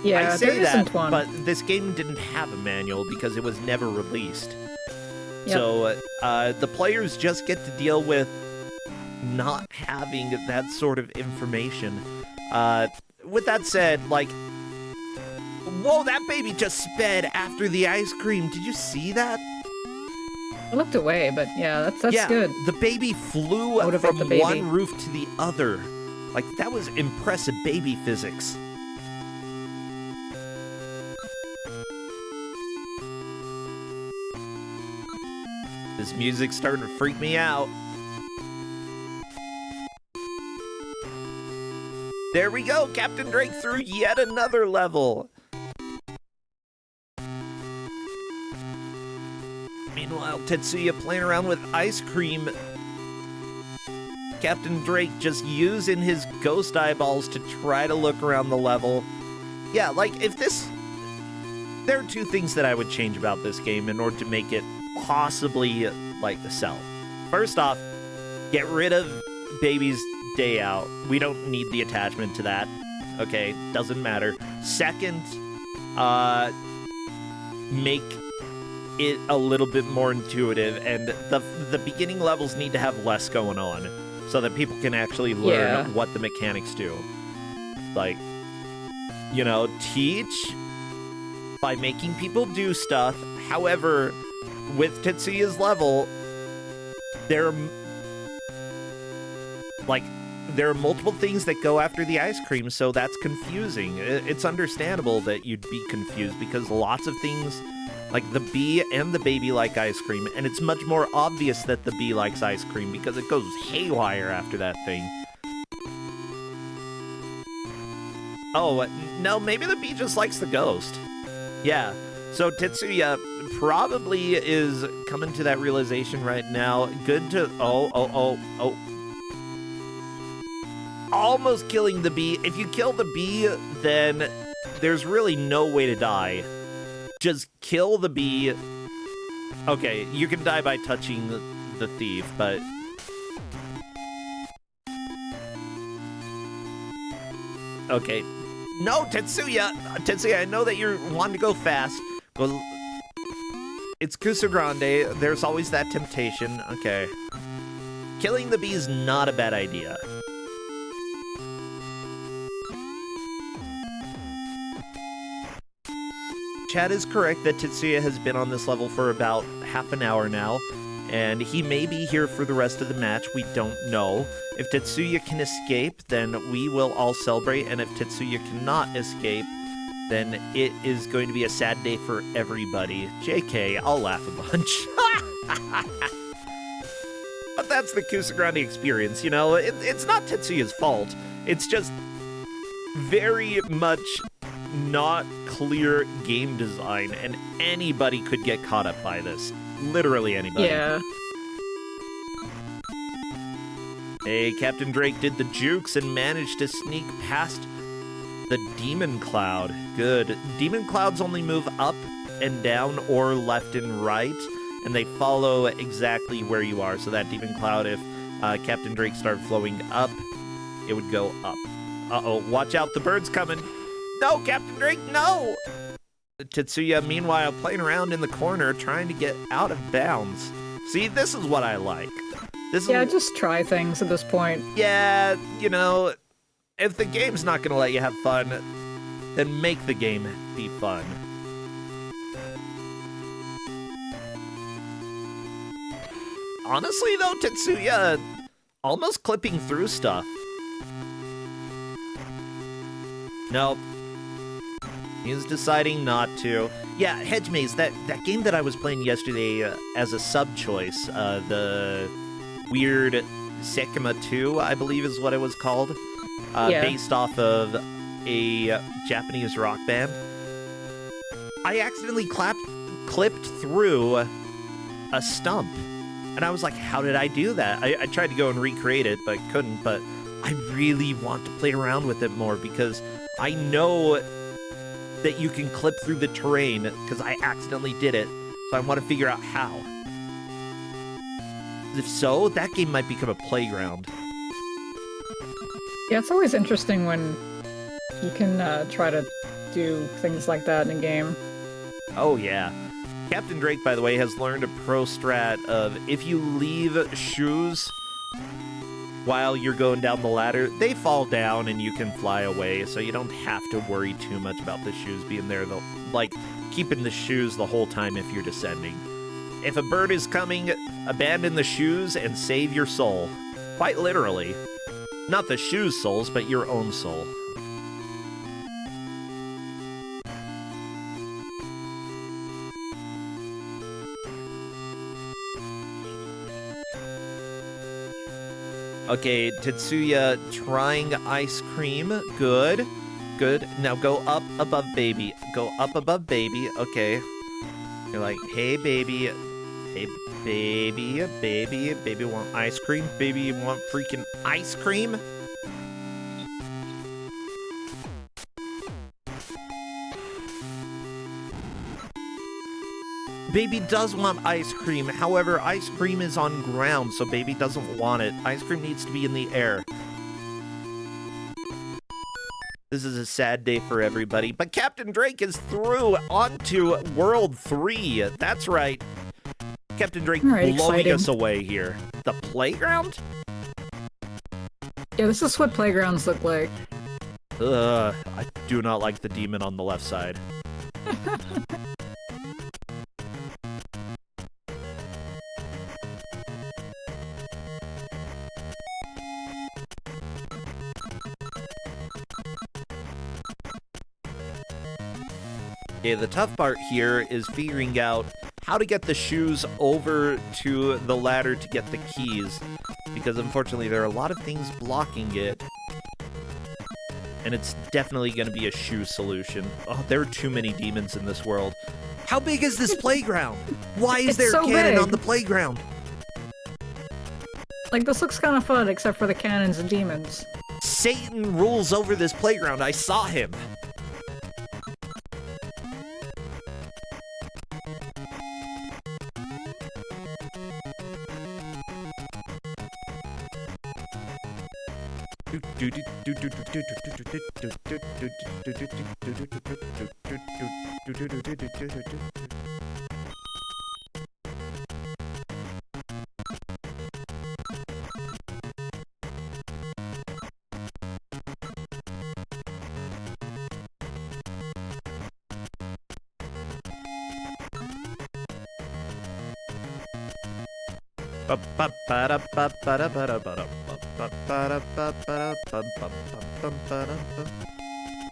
yeah, I say there that, isn't one. but this game didn't have a manual because it was never released. Yep. So the players just get to deal with not having that sort of information. With that said, like, Whoa, that baby just sped after the ice cream. Did you see that? I looked away, but yeah, that's Yeah, good. the baby flew Motivate from the baby. one roof to the other. Like, that was impressive baby physics. This music's starting to freak me out. There we go, Captain Drake through yet another level. Meanwhile, Tetsuya playing around with ice cream. Captain Drake just using his ghost eyeballs to try to look around the level. Yeah, like, if this... There are two things that I would change about this game in order to make it possibly, like, sell. First off, get rid of Baby's Day Out. We don't need the attachment to that. Okay, doesn't matter. Second, make it a little bit more intuitive, and the beginning levels need to have less going on so that people can actually learn what the mechanics do. Like, you know, teach by making people do stuff. However, with Tetsuya's level, there are multiple things that go after the ice cream, so that's confusing. It's understandable that you'd be confused because lots of things, like the bee and the baby, like ice cream, and it's much more obvious that the bee likes ice cream because it goes haywire after that thing. Oh, no, maybe the bee just likes the ghost. Yeah, so Tetsuya probably is coming to that realization right now. Good to... Oh. Almost killing the bee. If you kill the bee, then there's really no way to die. Just kill the bee. Okay, you can die by touching the thief, but... Okay. No, Tetsuya! Tetsuya, I know that you're wanting to go fast. Well, it's Kusogrand8. There's always that temptation. Okay. Killing the bee is not a bad idea. Chad is correct that Tetsuya has been on this level for about half an hour now, and he may be here for the rest of the match. We don't know. If Tetsuya can escape, then we will all celebrate, and if Tetsuya cannot escape, then it is going to be a sad day for everybody. JK, I'll laugh a bunch. But that's the Kusogrand8 experience, you know? It's not Tetsuya's fault. It's just very much not clear game design, and anybody could get caught up by this. Literally anybody. Yeah. Hey, Captain Drake did the jukes and managed to sneak past the Demon Cloud. Good. Demon Clouds only move up and down or left and right, and they follow exactly where you are. So that Demon Cloud, if Captain Drake started flowing up, it would go up. Uh-oh, watch out, the bird's coming. No, Captain Drake, no! Tetsuya, meanwhile, playing around in the corner, trying to get out of bounds. See, this is what I like. Yeah, just try things at this point. Yeah, you know, if the game's not going to let you have fun, then make the game be fun. Honestly, though, Tetsuya almost clipping through stuff. Nope. He's deciding not to. Yeah, Hedge Maze, that game that I was playing yesterday as a sub-choice, the weird Sekima 2, I believe is what it was called, based off of a Japanese rock band. I accidentally clipped through a stump, and I was like, how did I do that? I tried to go and recreate it, but couldn't, but I really want to play around with it more because I know that you can clip through the terrain because I accidentally did it, so I want to figure out how. If so, that game might become a playground. Yeah, it's always interesting when you can try to do things like that in a game. Oh yeah. Captain Drake, by the way, has learned a pro strat of if you leave shoes while you're going down the ladder, they fall down and you can fly away, so you don't have to worry too much about the shoes being there, though, like keeping the shoes the whole time if you're descending. If a bird is coming, abandon the shoes and save your soul. Quite literally. Not the shoes' souls, but your own soul. Okay, Tetsuya trying ice cream. Good. Good. Now go up above baby. Go up above baby. Okay. You're like, hey, baby. Hey, baby. Baby. Baby want ice cream? Baby, you want freaking ice cream? Baby does want ice cream. However, ice cream is on ground, so baby doesn't want it. Ice cream needs to be in the air. This is a sad day for everybody, but Captain Drake is through onto World 3. That's right. Captain Drake blowing exciting. us away here. The playground? Yeah, this is what playgrounds look like. Ugh, I do not like the demon on the left side. Okay, the tough part here is figuring out how to get the shoes over to the ladder to get the keys, because unfortunately there are a lot of things blocking it, and it's definitely going to be a shoe solution. Oh, there are too many demons in this world. How big is this playground? Why is there a cannon on the playground? Like, this looks kind of fun, except for the cannons and demons. Satan rules over this playground. I saw him.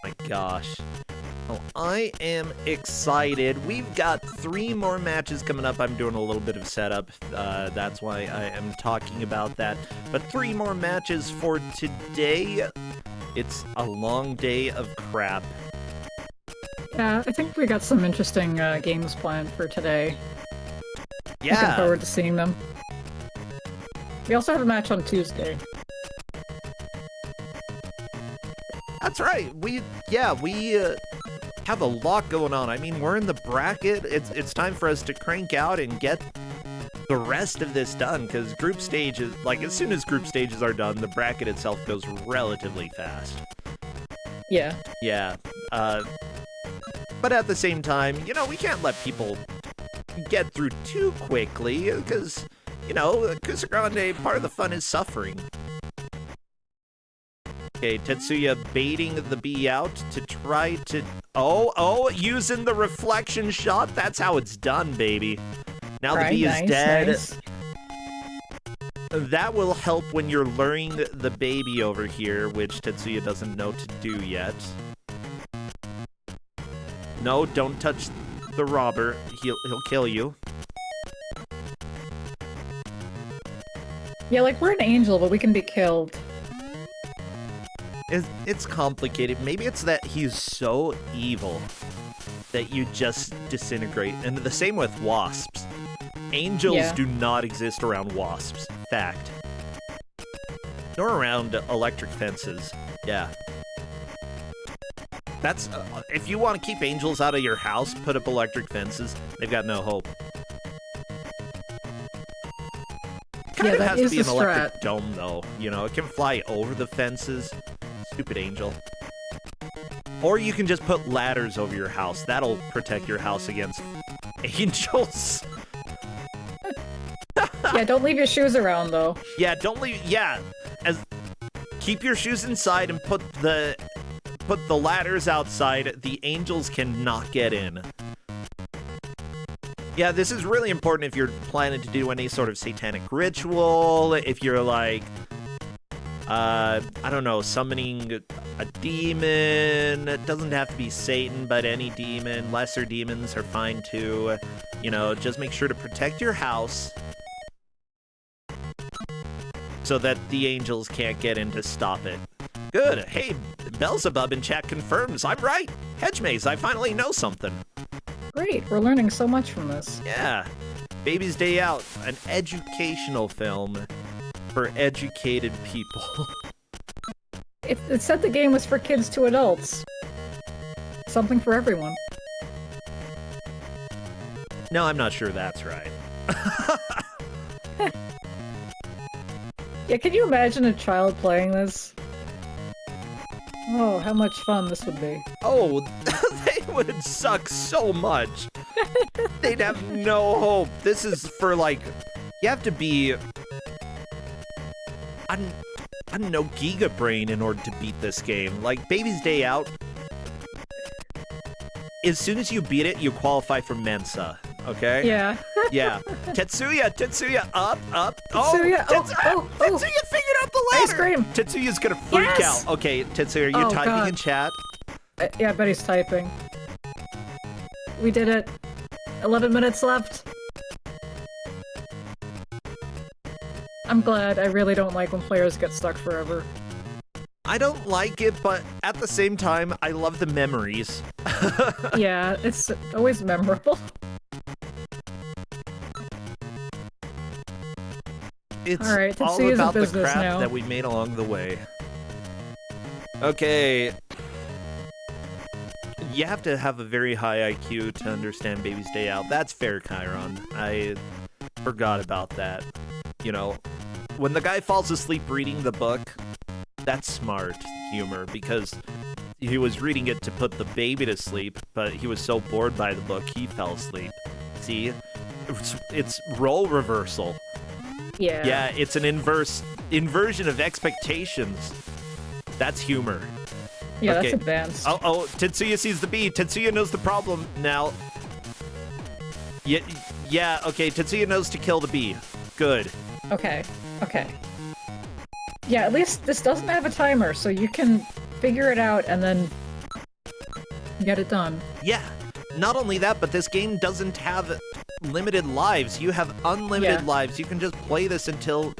My gosh. Oh, I am excited. We've got 3 more matches coming up. I'm doing a little bit of setup. That's why I am talking about that. But 3 more matches for today. It's a long day of crap. Yeah, I think we got some interesting games planned for today. Yeah. Looking forward to seeing them. We also have a match on Tuesday. That's right. We have a lot going on. I mean, we're in the bracket. It's time for us to crank out and get the rest of this done, because group stages, like, as soon as group stages are done, the bracket itself goes relatively fast. Yeah. Yeah. But at the same time, you know, we can't let people get through too quickly, because, you know, Kusogrand8, part of the fun is suffering. Okay, Tetsuya baiting the bee out to try to... Oh, using the reflection shot. That's how it's done, baby. Now the bee is dead. Nice. That will help when you're luring the baby over here, which Tetsuya doesn't know to do yet. No, don't touch the robber. He'll kill you. Yeah, like, we're an angel, but we can be killed. It's complicated. Maybe it's that he's so evil that you just disintegrate. And the same with wasps. Angels do not exist around wasps. Fact. Nor around electric fences. Yeah. That's... if you want to keep angels out of your house, put up electric fences. They've got no hope. Kind of has to be an electric dome, though. You know, it can fly over the fences. Stupid angel. Or you can just put ladders over your house. That'll protect your house against angels. Yeah, don't leave your shoes around, though. Yeah, don't leave... Yeah. Keep your shoes inside and put the ladders outside. The angels cannot get in. Yeah, this is really important if you're planning to do any sort of satanic ritual, if you're like, I don't know, summoning a demon. It doesn't have to be Satan, but any demon. Lesser demons are fine too. You know, just make sure to protect your house so that the angels can't get in to stop it. Good. Hey, Beelzebub in chat confirms I'm right. Hedge Maze, I finally know something. Great, we're learning so much from this. Yeah. Baby's Day Out, an educational film for educated people. It said the game was for kids to adults. Something for everyone. No, I'm not sure that's right. Yeah, can you imagine a child playing this? Oh, how much fun this would be. Oh, they would suck so much. They'd have no hope. This is for, like, you have to be, I don't know, Giga Brain in order to beat this game. Like, Baby's Day Out, as soon as you beat it, you qualify for Mensa, okay? Yeah. Yeah. Tetsuya, up. Tetsuya, Tetsuya figured out the ladder. Ice cream. Tetsuya's gonna freak Yes! out. Okay, Tetsuya, are you Oh, typing God. in chat? Yeah, I bet he's typing. We did it. 11 minutes left. I'm glad. I really don't like when players get stuck forever. I don't like it, but at the same time, I love the memories. Yeah, it's always memorable. It's All right, all Tetsuya's in about the business crap now. that we made along the way. Okay. You have to have a very high IQ to understand Baby's Day Out. That's fair, Chiron. I forgot about that. You know, when the guy falls asleep reading the book, that's smart humor because he was reading it to put the baby to sleep, but he was so bored by the book, he fell asleep. See? It's role reversal. Yeah. Yeah, it's an inversion of expectations. That's humor. Yeah, Okay. that's advanced. Oh, Tetsuya sees the bee. Tetsuya knows the problem now. Yeah, okay, Tetsuya knows to kill the bee. Good. Okay. Yeah, at least this doesn't have a timer, so you can figure it out and then get it done. Yeah, not only that, but this game doesn't have limited lives. You have unlimited lives. You can just play this until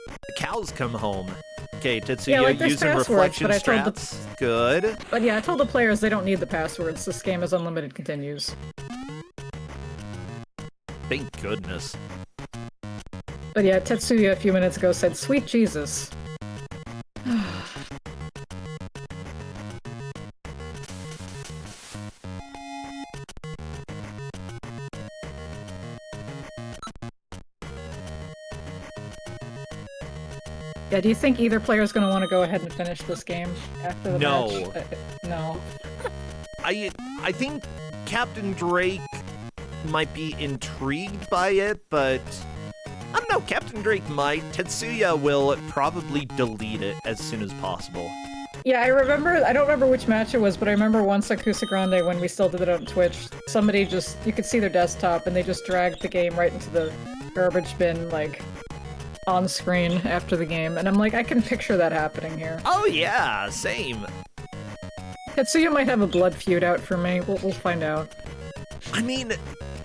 the cows come home. Okay, Tetsuya Yeah, like, there's using passwords, reflection but I told the- strats. Good. But yeah, I told the players they don't need the passwords. This game is unlimited continues. Thank goodness. But yeah, Tetsuya a few minutes ago said, "Sweet Jesus." Yeah, do you think either player is going to want to go ahead and finish this game after the No. match? No. I think Captain Drake might be intrigued by it, but I don't know, Captain Drake might. Tetsuya will probably delete it as soon as possible. Yeah, I don't remember which match it was, but I remember once on Kusogrand8 when we still did it on Twitch, somebody just, you could see their desktop and they just dragged the game right into the garbage bin, like, on screen after the game, and I'm like, I can picture that happening here. Oh yeah, same. Tetsuya might have a blood feud out for me, we'll find out. I mean,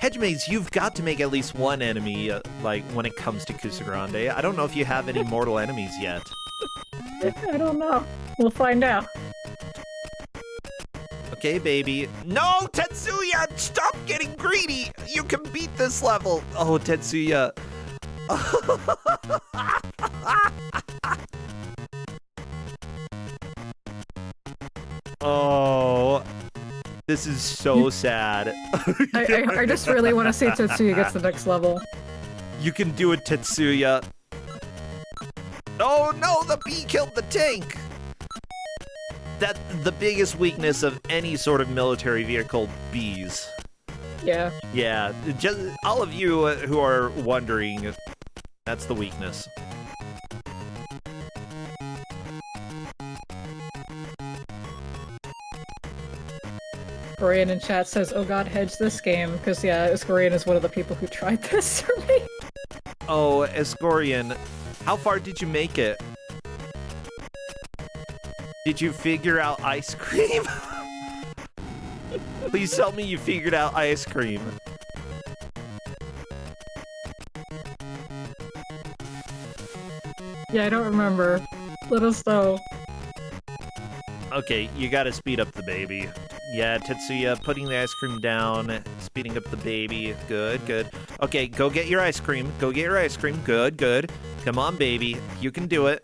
Hedgemaze, you've got to make at least one enemy, like, when it comes to Kusogrande. I don't know if you have any mortal enemies yet. I don't know. We'll find out. Okay, baby. No, Tetsuya! Stop getting greedy! You can beat this level! Oh, Tetsuya. Oh, this is so sad. I just really want to see Tetsuya gets the next level. You can do it, Tetsuya. Oh no, the bee killed the tank! That's the biggest weakness of any sort of military vehicle, bees. Yeah. Yeah, just all of you who are wondering, that's the weakness. Escorian in chat says, "Oh God, hedge this game," because yeah, Escorian is one of the people who tried this for me. Oh, Escorian, how far did you make it? Did you figure out ice cream? Please tell me you figured out ice cream. Yeah, I don't remember. Let us know. Okay, you gotta speed up the baby. Yeah, Tetsuya, putting the ice cream down, speeding up the baby. Good, good. Okay, go get your ice cream. Go get your ice cream. Good, good. Come on, baby. You can do it.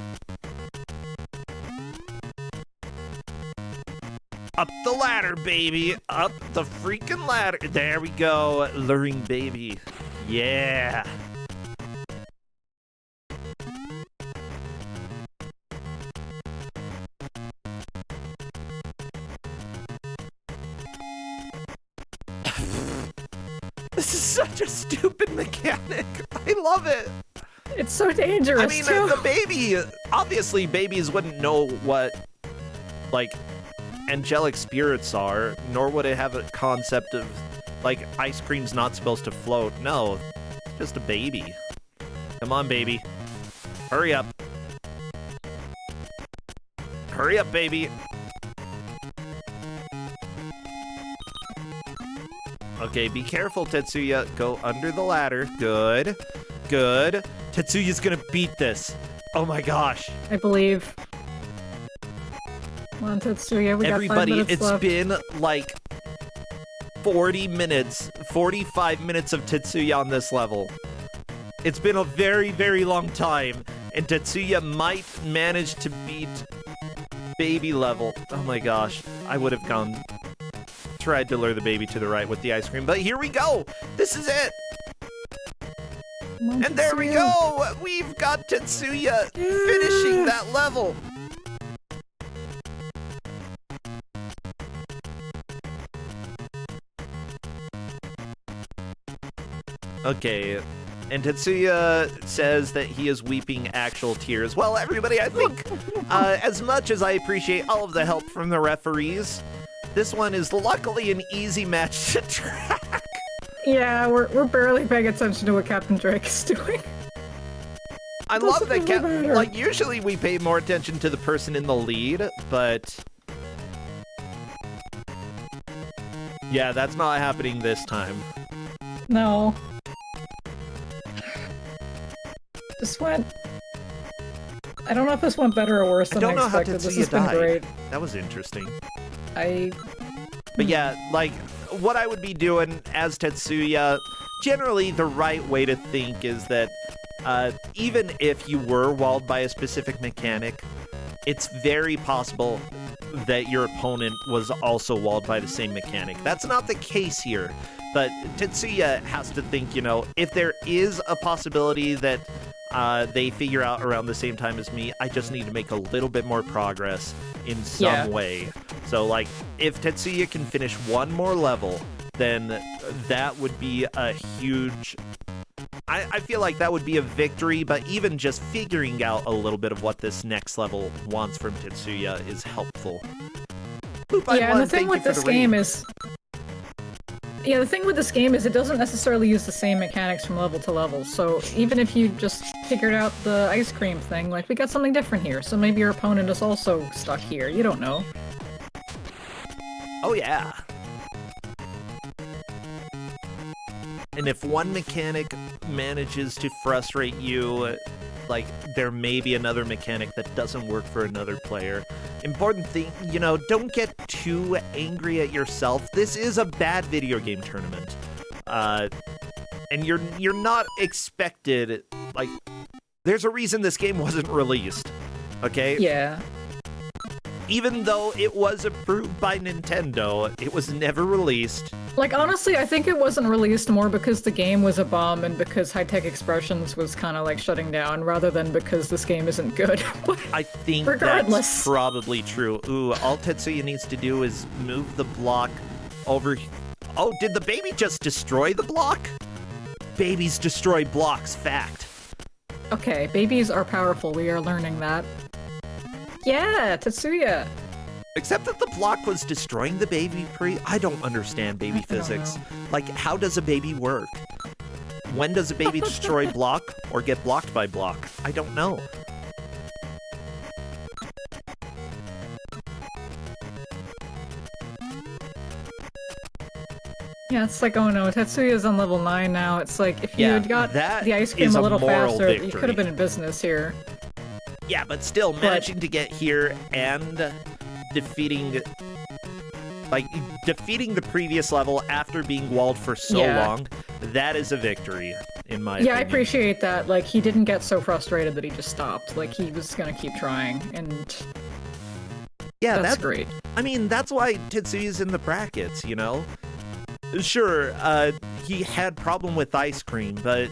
Up the ladder, baby. Up the freaking ladder. There we go. Luring baby. Yeah. This is such a stupid mechanic. I love it. It's so dangerous. I mean, too. the baby, obviously babies wouldn't know what, like, angelic spirits are, nor would it have a concept of, like, ice cream's not supposed to float. No, it's just a baby. Come on, baby. Hurry up. Hurry up, baby. Okay, be careful, Tetsuya. Go under the ladder. Good. Good. Tetsuya's gonna beat this. Oh my gosh. I believe. Come on, Tetsuya, we Everybody, got 5 minutes it's left. been like 40 minutes, 45 minutes of Tetsuya on this level. It's been a very, very long time, and Tetsuya might manage to beat baby level. Oh my gosh, I would have tried to lure the baby to the right with the ice cream, but here we go! This is it! Come on, And there we Tetsuya. go! We've got Tetsuya finishing that level! Okay, and Tetsuya says that he is weeping actual tears. Well, everybody, I think as much as I appreciate all of the help from the referees, this one is luckily an easy match to track. Yeah, we're barely paying attention to what Captain Drake is doing. I love that, Doesn't really matter. like, usually we pay more attention to the person in the lead, but yeah, that's not happening this time. No. This went... I don't know if this went better or worse I than don't know how expected. This Tetsuya has been died. great. That was interesting. But yeah, like, what I would be doing as Tetsuya, generally the right way to think is that even if you were walled by a specific mechanic, it's very possible that your opponent was also walled by the same mechanic. That's not the case here, but Tetsuya has to think, you know, if there is a possibility that they figure out around the same time as me, I just need to make a little bit more progress in some way. So, like, if Tetsuya can finish one more level, then that would be a huge... I feel like that would be a victory, but even just figuring out a little bit of what this next level wants from Tetsuya is helpful. Yeah, and the thing with this game is... Yeah, the thing with this game is it doesn't necessarily use the same mechanics from level to level, so even if you just figured out the ice cream thing, like, we got something different here, so maybe your opponent is also stuck here, you don't know. Oh yeah. And if one mechanic manages to frustrate you, like, there may be another mechanic that doesn't work for another player. Important thing, you know, don't get too angry at yourself. This is a bad video game tournament. And you're not expected, like, there's a reason this game wasn't released, okay? Yeah. Even though it was approved by Nintendo, it was never released. Like, honestly, I think it wasn't released more because the game was a bomb and because High Tech Expressions was kind of like shutting down, rather than because this game isn't good. But I think regardless, that's probably true. Ooh, all Tetsuya needs to do is move the block over... Oh, did the baby just destroy the block? Babies destroy blocks, fact. Okay, babies are powerful, we are learning that. Yeah, Tetsuya! Except that the block was destroying the baby I don't understand baby physics. Like, how does a baby work? When does a baby destroy block or get blocked by block? I don't know. Yeah, it's like, oh no, Tetsuya's on level 9 now. It's like, if you Yeah, had got that the ice cream is a a little moral faster, you victory. could have been in business here. Yeah, but still, managing to get here and defeating the previous level after being walled for so long, that is a victory, in my opinion. Yeah, I appreciate that. Like, he didn't get so frustrated that he just stopped. Like, he was gonna keep trying, and Yeah, that's great. I mean, that's why Tetsuya's in the brackets, you know? Sure, he had problem with ice cream, but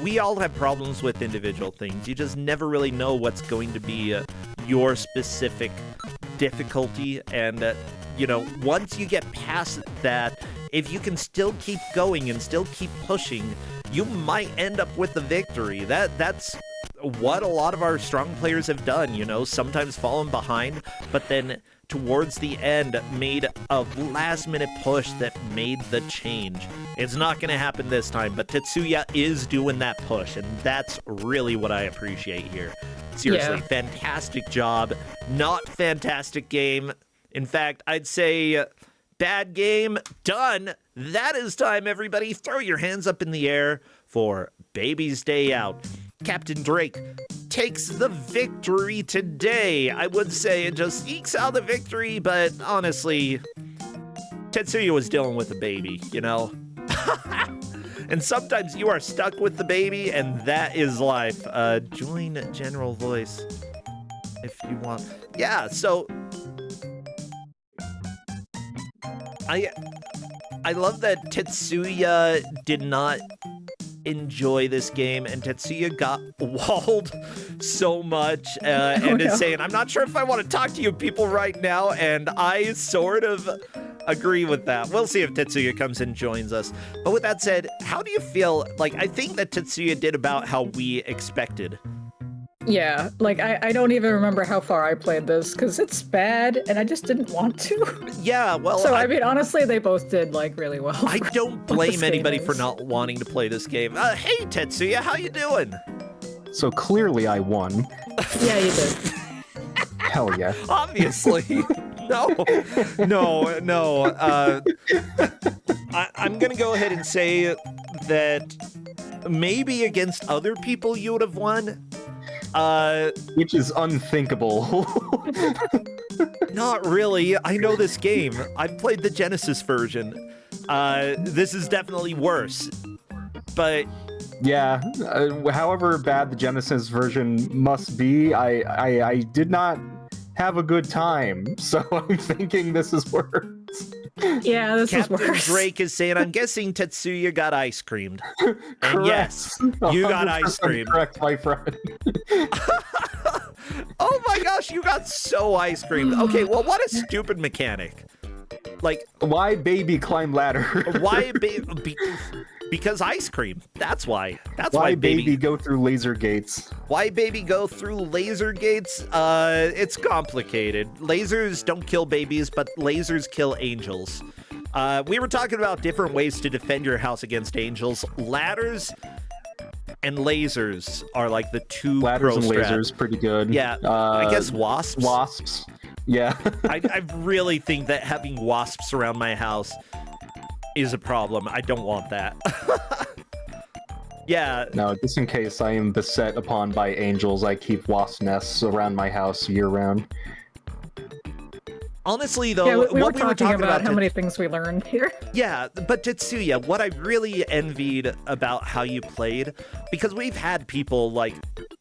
we all have problems with individual things. You just never really know what's going to be your specific difficulty, and you know, once you get past that, if you can still keep going and still keep pushing, you might end up with the victory. That's what a lot of our strong players have done, you know, sometimes fallen behind, but then towards the end made a last-minute push that made the change. It's not going to happen this time, but Tetsuya is doing that push, and that's really what I appreciate here. Seriously, fantastic job. Not fantastic game. In fact, I'd say bad game. Done. That is time, everybody. Throw your hands up in the air for Baby's Day Out. Captain Drake takes the victory today. I would say it just ekes out the victory, but honestly, Tetsuya was dealing with a baby, you know? And sometimes you are stuck with the baby, and that is life. Join General Voice if you want. Yeah, so I love that Tetsuya did not enjoy this game, and Tetsuya got walled so much and is saying, I'm not sure if I want to talk to you people right now, and I sort of agree with that. We'll see if Tetsuya comes and joins us. But with that said, how do you feel? Like, I think that Tetsuya did about how we expected. Yeah, like, I don't even remember how far I played this, because it's bad, and I just didn't want to. Yeah, well... So, I mean, honestly, they both did, like, really well. I don't blame anybody for not wanting to play this game. Hey, Tetsuya, how you doing? So clearly I won. Yeah, you did. Hell yeah. Obviously. No. I'm going to go ahead and say that maybe against other people you would have won. Which is unthinkable. Not really. I know this game. I've played the Genesis version. This is definitely worse. But yeah, however bad the Genesis version must be, I did not have a good time, so I'm thinking this is worse. Yeah, this is Captain worse. Drake is saying, I'm guessing Tetsuya got ice creamed. And Correct. yes, you got ice 100% cream. Correct, my friend. Oh my gosh, you got so ice creamed. Okay, well, what a stupid mechanic. Like, Why baby climb ladder? why because ice cream. That's why. That's Why why baby go through laser gates? Why baby go through laser gates? It's complicated. Lasers don't kill babies, but lasers kill angels. We were talking about different ways to defend your house against angels. Ladders and lasers are like the two Ladders and pro strat. lasers, pretty good. Yeah, I guess wasps. Wasps. Yeah. I really think that having wasps around my house is a problem. I don't want that. Yeah. No, just in case I am beset upon by angels, I keep wasp nests around my house year round. Yeah, Honestly, though, we were what we were talking about how many things we learned here. Yeah, but Tetsuya, what I really envied about how you played, because we've had people, like,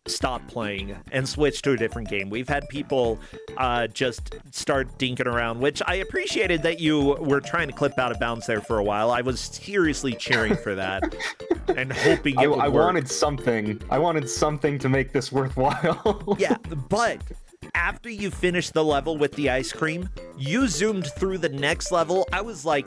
stop playing and switch to a different game. We've had people just start dinking around, which I appreciated that you were trying to clip out of bounds there for a while. I was seriously cheering for that and hoping it would I work. wanted something. I wanted something to make this worthwhile. Yeah, but after you finished the level with the ice cream, you zoomed through the next level. I was like,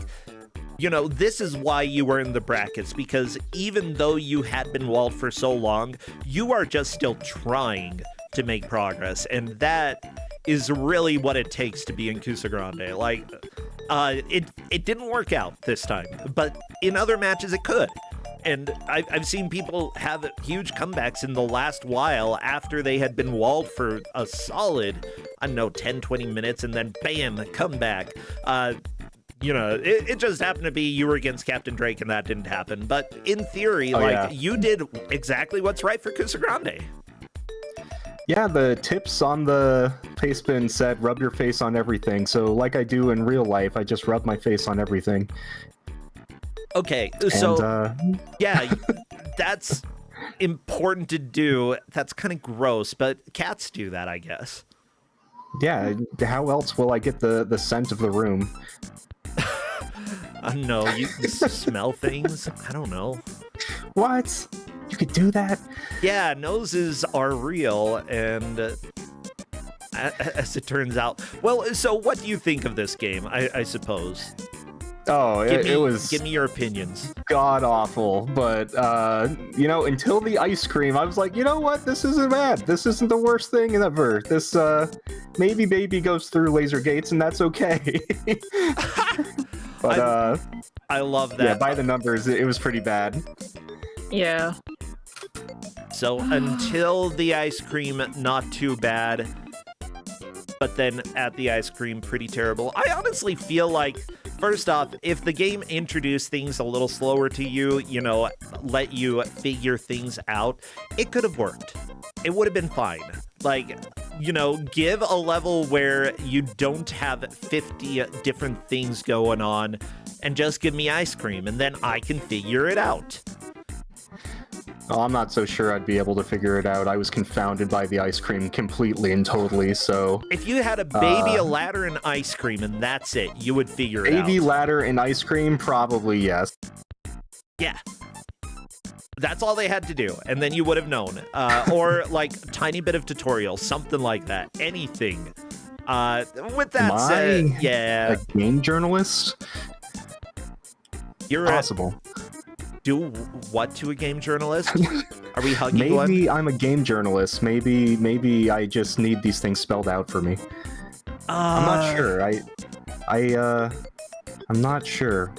you know, this is why you were in the brackets, because even though you had been walled for so long, you are just still trying to make progress. And that is really what it takes to be in Kusogrand8. Like, it didn't work out this time, but in other matches it could. And I've seen people have huge comebacks in the last while after they had been walled for a solid, 10, 20 minutes, and then bam, comeback. It just happened to be you were against Captain Drake and that didn't happen. But in theory, you did exactly what's right for Kusogrand8. Yeah, the tips on the face bin said rub your face on everything. So like I do in real life, I just rub my face on everything. Okay, so yeah, that's important to do. That's kind of gross, but cats do that, I guess. Yeah, how else will I get the scent of the room? No, you can smell things. I don't know. What? You could do that? Yeah, noses are real, and as it turns out. Well, so what do you think of this game, I suppose? Oh, it was... Give me your opinions. God-awful, but, until the ice cream, I was like, you know what? This isn't bad. This isn't the worst thing ever. This, maybe baby goes through laser gates, and that's okay. But, I love that. Yeah, by the numbers, it was pretty bad. Yeah. So, until the ice cream, not too bad. But then at the ice cream, pretty terrible. I honestly feel like, first off, if the game introduced things a little slower to you, let you figure things out, it could have worked. It would have been fine. Like, give a level where you don't have 50 different things going on and just give me ice cream, and then I can figure it out. Well, I'm not so sure I'd be able to figure it out. I was confounded by the ice cream completely and totally, so... If you had a baby, a ladder, and ice cream, and that's it, you would figure it out. Baby, ladder, and ice cream? Probably yes. Yeah. That's all they had to do, and then you would have known. Or, like, tiny bit of tutorial, something like that. Anything. With that said, yeah. A game journalist? You're possible. Do what to a game journalist? Are we hugging one? Maybe I'm a game journalist. Maybe I just need these things spelled out for me. I'm not sure. I'm not sure.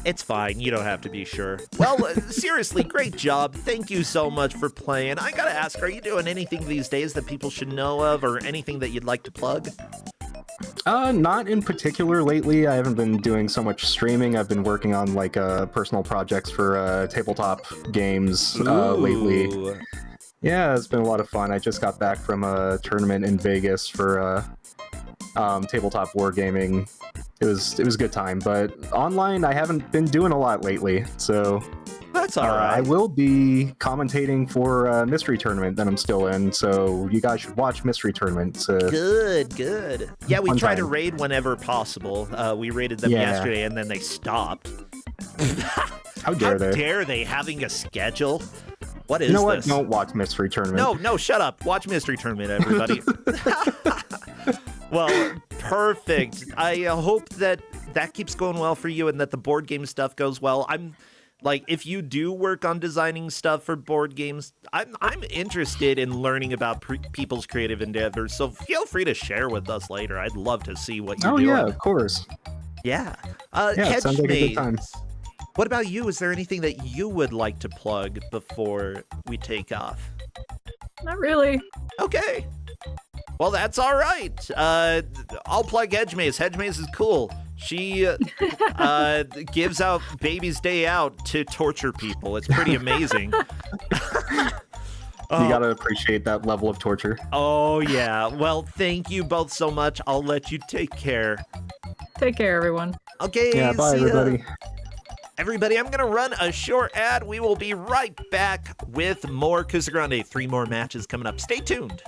It's fine. You don't have to be sure. Well, seriously, great job. Thank you so much for playing. I gotta ask, are you doing anything these days that people should know of, or anything that you'd like to plug? Not in particular lately. I haven't been doing so much streaming. I've been working on personal projects for tabletop games lately. Yeah, it's been a lot of fun. I just got back from a tournament in Vegas for tabletop wargaming. It was a good time, but online I haven't been doing a lot lately, so... That's all right. I will be commentating for a Mystery Tournament that I'm still in, so you guys should watch Mystery Tournament. Good. Yeah, we try to raid whenever possible. We raided them yesterday, and then they stopped. How dare they? How dare they having a schedule? What is this? You know what? Don't watch Mystery Tournament. No, shut up. Watch Mystery Tournament, everybody. Well, perfect. I hope that keeps going well for you and that the board game stuff goes well. If you do work on designing stuff for board games, I'm interested in learning about people's creative endeavors, so feel free to share with us later. I'd love to see what you're doing. Oh, yeah, of course. Yeah. It sounds like a good time. What about you? Is there anything that you would like to plug before we take off? Not really. Okay. Well, that's all right. I'll plug Hedgemaze. Hedgemaze is cool. She gives out Baby's Day Out to torture people. It's pretty amazing. You gotta appreciate that level of torture. Oh, yeah. Well, thank you both so much. I'll let you take care. Take care, everyone. Okay. Yeah, bye, everybody. Everybody, I'm going to run a short ad. We will be right back with more Kusogrand8. 3 more matches coming up. Stay tuned.